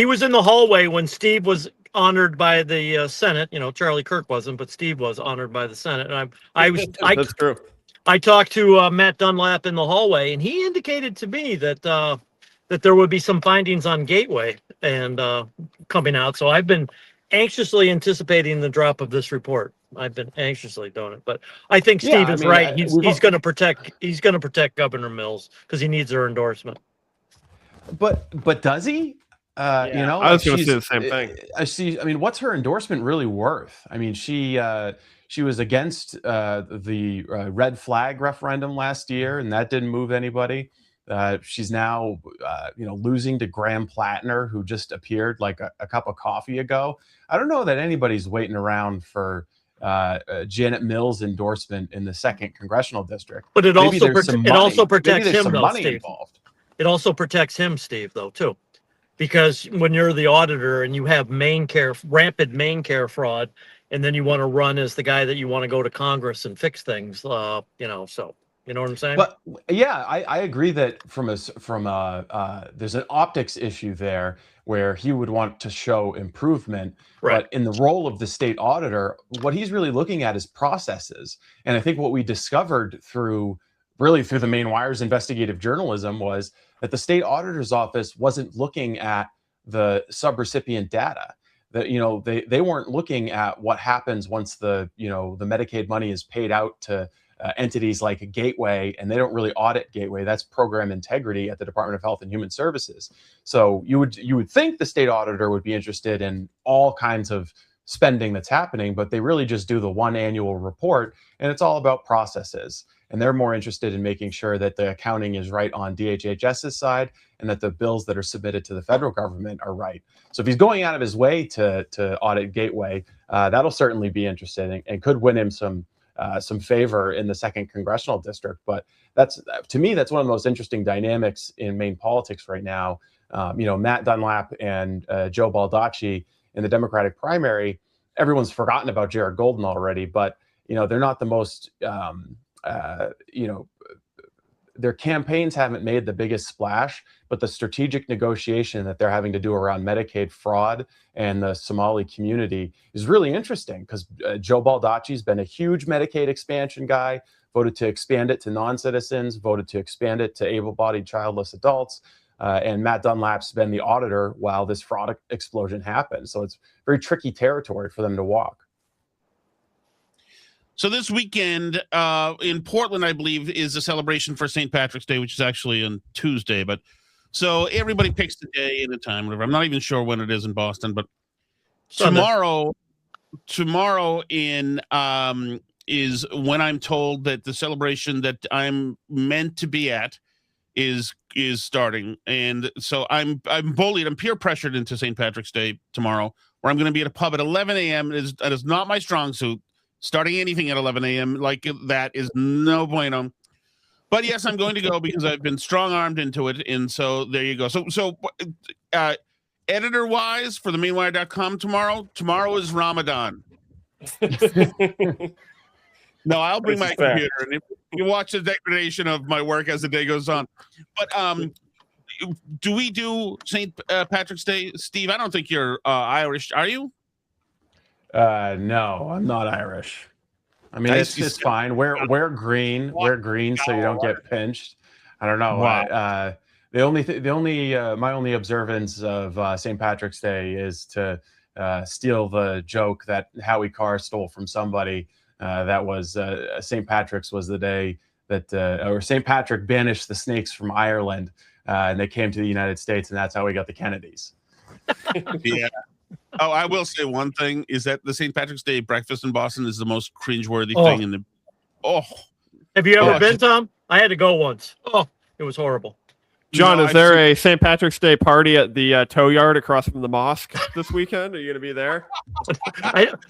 was in the hallway when Steve was honored by the Senate. Charlie Kirk wasn't, but Steve was honored by the Senate. And That's true. I talked to Matt Dunlap in the hallway, and he indicated to me that there would be some findings on Gateway and coming out. So I've been anxiously anticipating the drop of this report. I've been anxiously doing it, but I think Steve is right. He's going to protect Governor Mills because he needs her endorsement. But does he? I was going to say the same thing. What's her endorsement really worth? She was against the red flag referendum last year, and that didn't move anybody. She's now, losing to Graham Plattner, who just appeared like a cup of coffee ago. I don't know that anybody's waiting around for Janet Mills' endorsement in the 2nd Congressional District. But it also protects him, though, Steve. Involved. It also protects him, Steve, though, too. Because when you're the auditor and you have rampant Maine care fraud, and then you want to run as the guy that you want to go to Congress and fix things, so you know what I'm saying? But yeah, I agree that there's an optics issue there where he would want to show improvement. Right. But in the role of the state auditor, what he's really looking at is processes. And I think what we discovered through the Maine Wire's investigative journalism was that the state auditor's office wasn't looking at the subrecipient data. That they weren't looking at what happens once the Medicaid money is paid out to entities like Gateway, and they don't really audit Gateway. That's program integrity at the Department of Health and Human Services. So you would think the state auditor would be interested in all kinds of spending that's happening, but they really just do the one annual report, and it's all about processes. And they're more interested in making sure that the accounting is right on DHHS's side and that the bills that are submitted to the federal government are right. So if he's going out of his way to audit Gateway, that'll certainly be interesting and could win him some favor in the 2nd Congressional District. But to me, that's one of the most interesting dynamics in Maine politics right now. Matt Dunlap and Joe Baldacci in the Democratic primary, everyone's forgotten about Jared Golden already, but they're not the most their campaigns haven't made the biggest splash, but the strategic negotiation that they're having to do around Medicaid fraud and the Somali community is really interesting because Joe Baldacci's been a huge Medicaid expansion guy, voted to expand it to non-citizens, voted to expand it to able-bodied childless adults. And Matt Dunlap's been the auditor while this fraud explosion happened. So it's very tricky territory for them to walk. So this weekend in Portland, I believe, is a celebration for St. Patrick's Day, which is actually on Tuesday. But so everybody picks the day and the time, whatever. I'm not even sure when it is in Boston, but tomorrow is when I'm told that the celebration that I'm meant to be at is starting. And so I'm bullied, I'm peer pressured into St. Patrick's Day tomorrow, where I'm going to be at a pub at 11 a.m. That is not my strong suit. Starting anything at 11 a.m. like that is no bueno. But yes, I'm going to go because I've been strong-armed into it. And so there you go. So editor-wise for the MaineWire.com tomorrow is Ramadan. No, I'll bring my computer and you watch the degradation of my work as the day goes on. But do we do St. Patrick's Day, Steve? I don't think you're Irish, are you? No, I'm not Irish. I mean, it's fine. Wear green, so you don't get pinched. I don't know. Wow. My only observance of St. Patrick's Day is to steal the joke that Howie Carr stole from somebody. That was St. Patrick's was the day that, or St. Patrick banished the snakes from Ireland, and they came to the United States, and that's how we got the Kennedys. Yeah. Oh, I will say one thing is that the St. Patrick's Day breakfast in Boston is the most cringeworthy thing in the. Oh, have you ever been, Tom? I had to go once. Oh, it was horrible. John, is there a St. Patrick's Day party at the tow yard across from the mosque this weekend? Are you going to be there?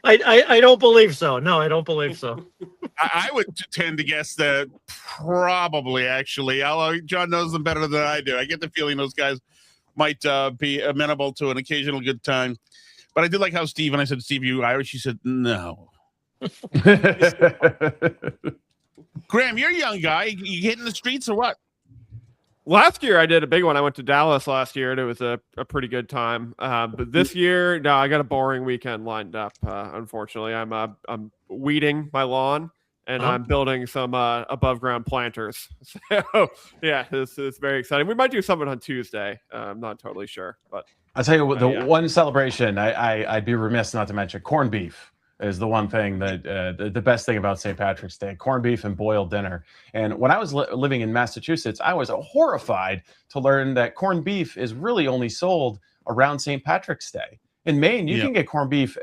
I don't believe so. No, I don't believe so. I would tend to guess that probably, actually. Although John knows them better than I do. I get the feeling those guys might be amenable to an occasional good time. But I did like how Steve, and I said, Steve, you Irish? He said, no. Graham, you're a young guy. You hitting the streets or what? Last year I did a big one. I went to Dallas last year, and it was a pretty good time. But this year, no, I got a boring weekend lined up. Unfortunately, I'm weeding my lawn, and I'm building some above ground planters. So yeah, this is very exciting. We might do something on Tuesday. I'm not totally sure, but I'll tell you what, one celebration I'd be remiss not to mention: corned beef is the one thing that the best thing about St. Patrick's Day, corned beef and boiled dinner. And when I was living in Massachusetts, I was horrified to learn that corned beef is really only sold around St. Patrick's Day. In Maine, you can get corned beef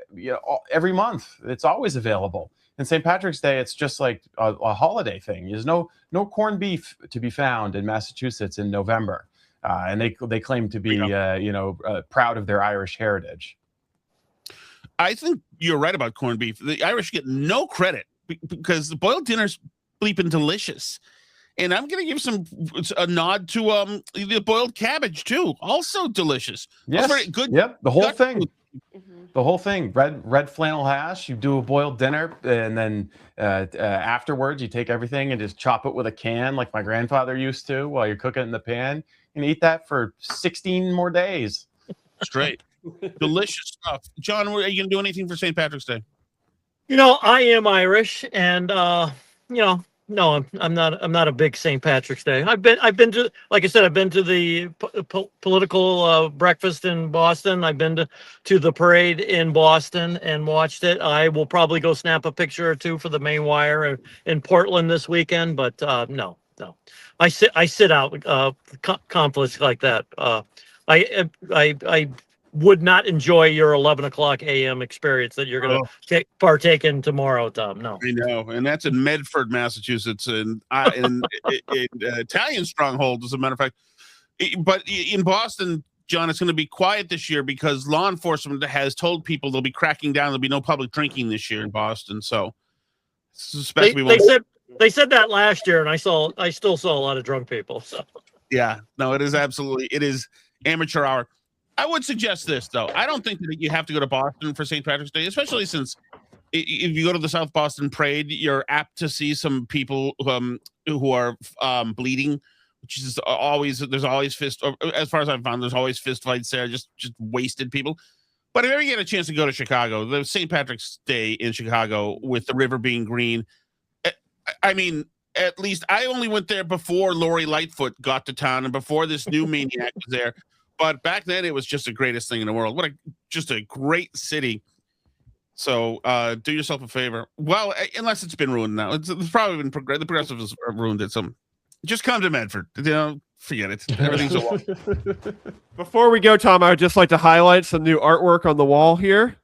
every month. It's always available. And St. Patrick's Day, it's just like a holiday thing. There's no corned beef to be found in Massachusetts in November. And they claim to be proud of their Irish heritage. I think you're right about corned beef. The Irish get no credit because the boiled dinner's bleeping delicious. And I'm going to give a nod to the boiled cabbage too. Also delicious. Yes. Very good. Yep. The whole thing. The whole thing. Red flannel hash. You do a boiled dinner, and then afterwards you take everything and just chop it with a can, like my grandfather used to, while you're cooking it in the pan, and eat that for 16 more days. Straight. Delicious stuff. John, are you going to do anything for St. Patrick's Day? I am Irish, and no, I'm not a big St. Patrick's Day. I've been to, like I said, I've been to the political breakfast in Boston. I've been to the parade in Boston and watched it. I will probably go snap a picture or two for the Maine Wire in Portland this weekend, but no. I sit out conflicts like that. I would not enjoy your 11 o'clock a.m. experience that you're going to partake in tomorrow, Tom. No. I know, and that's in Medford, Massachusetts, and in Italian stronghold, as a matter of fact. But in Boston, John, it's going to be quiet this year because law enforcement has told people they'll be cracking down. There'll be no public drinking this year in Boston. So, suspect they said that last year, and I still saw a lot of drunk people. So, yeah, no, it is amateur hour. I would suggest this, though. I don't think that you have to go to Boston for St. Patrick's Day, especially since if you go to the South Boston Parade, you're apt to see some people who are bleeding, which is there's always as far as I've found, there's always fist fights there, just wasted people. But if you ever get a chance to go to Chicago, the St. Patrick's Day in Chicago with the river being green, I mean, at least I only went there before Lori Lightfoot got to town and before this new maniac was there. But back then, it was just the greatest thing in the world. Just a great city. So do yourself a favor. Well, unless it's been ruined now. It's probably been the progressives ruined it. So just come to Medford. Forget it. Everything's all. Before we go, Tom, I would just like to highlight some new artwork on the wall here.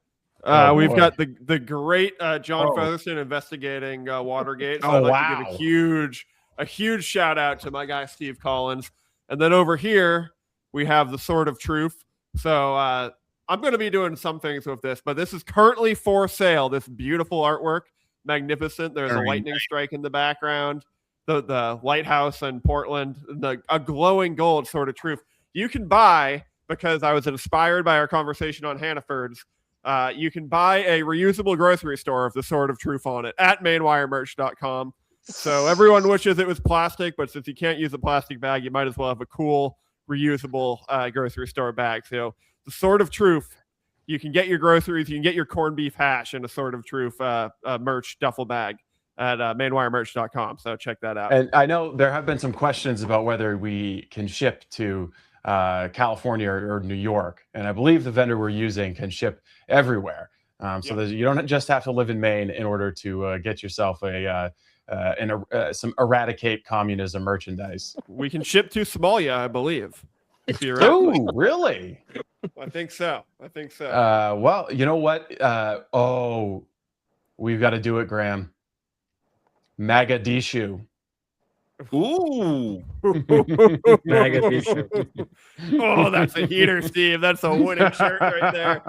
We've got the great John Featherstone investigating Watergate. So I'd like to give a huge shout out to my guy Steve Collins. And then over here, we have the Sword of Truth. So I'm going to be doing some things with this, but this is currently for sale. This beautiful artwork, magnificent. There's a lightning strike in the background, the lighthouse in Portland, a glowing gold Sword of Truth. You can buy, because I was inspired by our conversation on Hannaford's, you can buy a reusable grocery store of the Sword of Truth on it at mainwiremerch.com. So everyone wishes it was plastic, but since you can't use a plastic bag, you might as well have a cool reusable grocery store bags. So the Sword of Truth. You can get your groceries, you can get your corned beef hash in a Sword of Truth merch duffel bag at mainwiremerch.com. So check that out. And I know there have been some questions about whether we can ship to California or New York. And I believe the vendor we're using can ship everywhere. So that you don't just have to live in Maine in order to get yourself some eradicate communism merchandise. We can ship to Somalia, I believe. If you're Oh, really? I think so. Well, you know what? We've got to do it, Graham. Mogadishu. Ooh. Mogadishu. Oh, that's a heater, Steve. That's a winning shirt right there.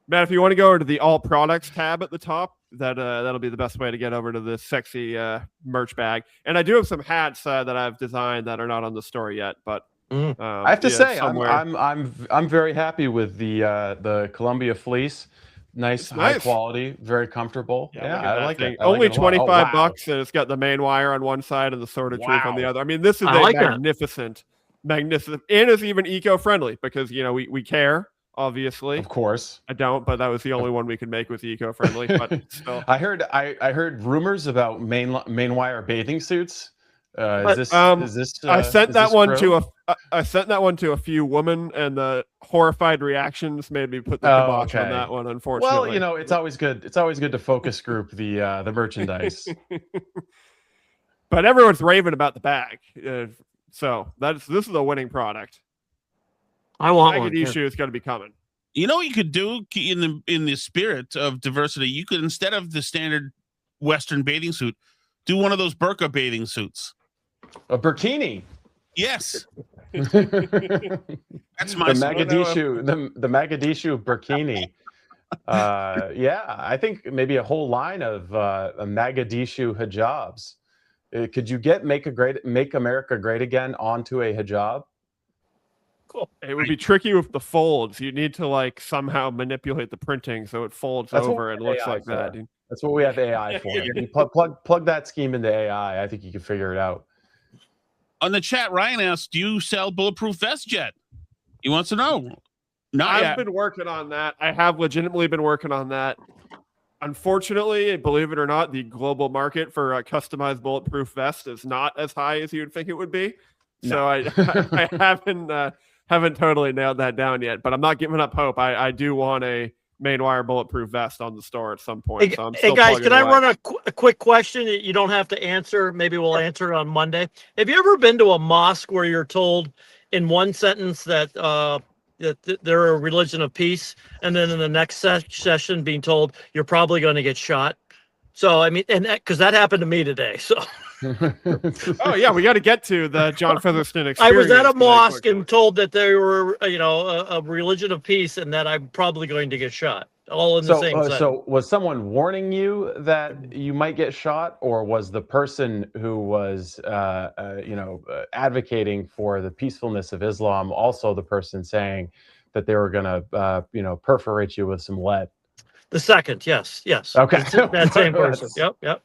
Matt, if you want to go over to the All Products tab at the top, that'll be the best way to get over to this sexy merch bag. And I do have some hats that I've designed that are not on the store yet, but I have to say, I'm very happy with the Columbia fleece. Nice, high quality, very comfortable. Yeah, I like it. Only $25, and it's got the main wire on one side and the Sword of Truth on the other. I mean, this is magnificent, and it's even eco-friendly because we care. Obviously, of course, I don't, but that was the only one we could make with eco-friendly. But still, I heard rumors about main wire bathing suits. I sent that one to a few women, and the horrified reactions made me put the kibosh on that one. Unfortunately, well, it's always good. It's always good to focus group the merchandise. But everyone's raving about the bag, so this is a winning product. I want one. Issue is going to be coming. You know what you could do in the spirit of diversity? You could, instead of the standard Western bathing suit, do one of those burqa bathing suits. A burkini. Yes. That's my the Mogadishu. The Mogadishu burkini. I think maybe a whole line of Mogadishu hijabs. Could you get Make America Great Again onto a hijab? Cool. It would be tricky with the folds. You need to somehow manipulate the printing so it folds over and looks like that. That's what we have AI for. You plug that scheme into AI. I think you can figure it out. On the chat, Ryan asked, "Do you sell bulletproof vests yet?" He wants to know. I've been working on that. I have legitimately been working on that. Unfortunately, believe it or not, the global market for a customized bulletproof vest is not as high as you would think it would be. No. So I haven't totally nailed that down yet, but I'm not giving up hope. I do want a Mainwire bulletproof vest on the store at some point. Hey guys, can I run a quick question that you don't have to answer? Maybe we'll answer it on Monday. Have you ever been to a mosque where you're told in one sentence that they're a religion of peace, and then in the next session being told you're probably going to get shot? So I mean, and because that happened to me today. So. Oh yeah, we got to get to the John Featherston experience. I was at a mosque and told that they were, a religion of peace, and that I'm probably going to get shot. All in the same sentence. So was someone warning you that you might get shot, or was the person who was, advocating for the peacefulness of Islam also the person saying that they were going to, perforate you with some lead? The second, yes. Okay, that same person. Yep.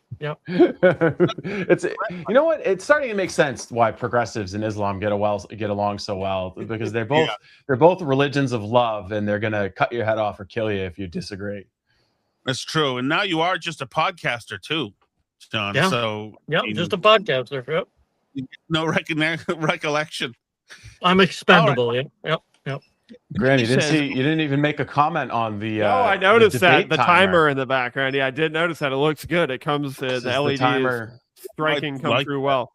It's what? It's starting to make sense why progressives and Islam get along so well, because they're both religions of love, and they're gonna cut your head off or kill you if you disagree. That's true, and now you are just a podcaster too, John. Yeah. So just a podcaster. Yep. No recollection. I'm expendable. Right. Yep. Graham, you didn't even make a comment on the. No, I noticed the timer in the background. Yeah, I did notice that. It looks good. It comes the LED timer striking come through well.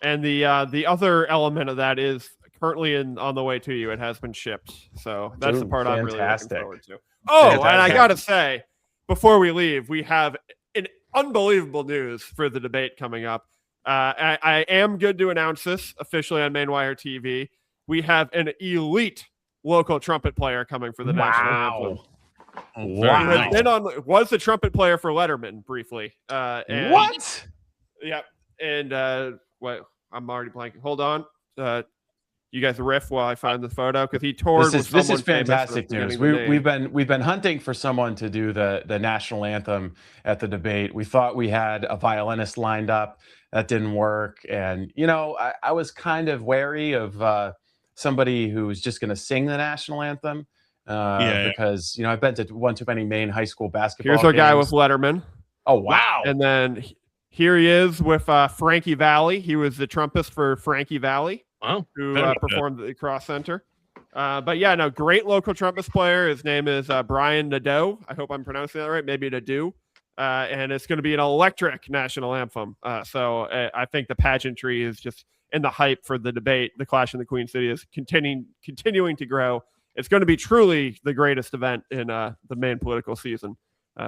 And the other element of that is currently on the way to you. It has been shipped, so that's the part I'm really looking forward to. Oh, fantastic. And I gotta say, before we leave, we have an unbelievable news for the debate coming up. I am good to announce this officially on Mainwire TV. We have an elite local trumpet player coming for the national anthem. Wow! Was the trumpet player for Letterman briefly? What? Yep. And wait, I'm already blanking. Hold on. You guys riff while I find the photo because he toured. This is fantastic news. We've been hunting for someone to do the national anthem at the debate. We thought we had a violinist lined up. That didn't work, and I was kind of wary of somebody who was just going to sing the national anthem because I've been to one too many Maine high school basketball. Here's our games. Guy with Letterman. Oh wow! And then here he is with Frankie Valli. He was the trumpist for Frankie Valli. Wow. Who performed at the Cross Center. But yeah, no, great local trumpet player. His name is Brian Nadeau. I hope I'm pronouncing that right. Maybe Nadeau. And it's going to be an electric national anthem. So I think the pageantry is just in the hype for the debate. The Clash in the Queen City is continuing to grow. It's going to be truly the greatest event in the Maine political season.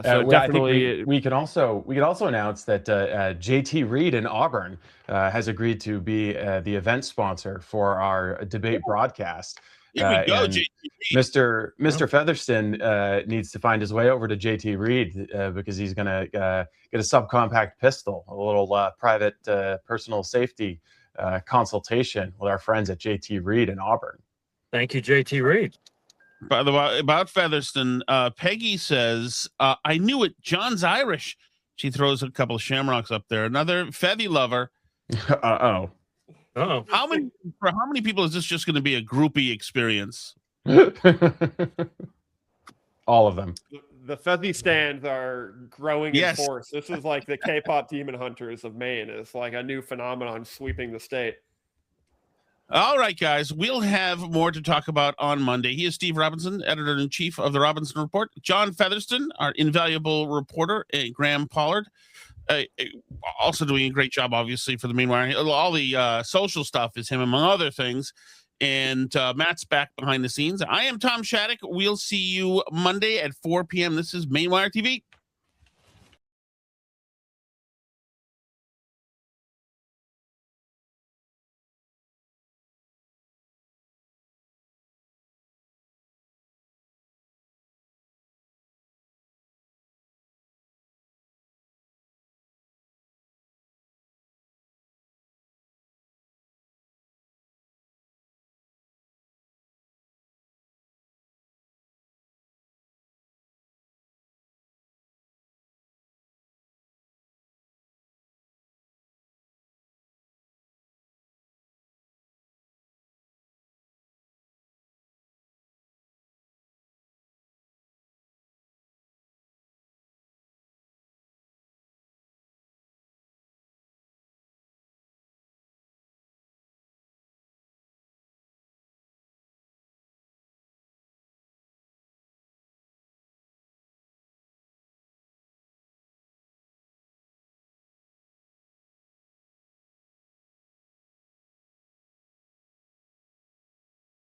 So definitely, I think we can also announce that JT Reed in Auburn has agreed to be the event sponsor for our debate broadcast. Here we go, JT Reed. Mr. Featherston needs to find his way over to JT Reed because he's going to get a subcompact pistol, a little private personal safety consultation with our friends at JT Reed in Auburn. Thank you, JT Reed. By the way, about Featherston, Peggy says, I knew it. John's Irish. She throws a couple of shamrocks up there. Another Feathy lover. Uh-oh. Uh-oh. For how many people is this just going to be a groupie experience? All of them. The Feathy stands are growing in force. This is like the K-pop demon hunters of Maine. It's like a new phenomenon sweeping the state. All right, guys, we'll have more to talk about on Monday. He is Steve Robinson, editor-in-chief of the Robinson Report. John Featherston, our invaluable reporter, Graham Pollard, also doing a great job, obviously, for the Maine Wire. All the social stuff is him, among other things. And Matt's back behind the scenes. I am Tom Shattuck. We'll see you Monday at 4 p.m. This is Maine Wire TV.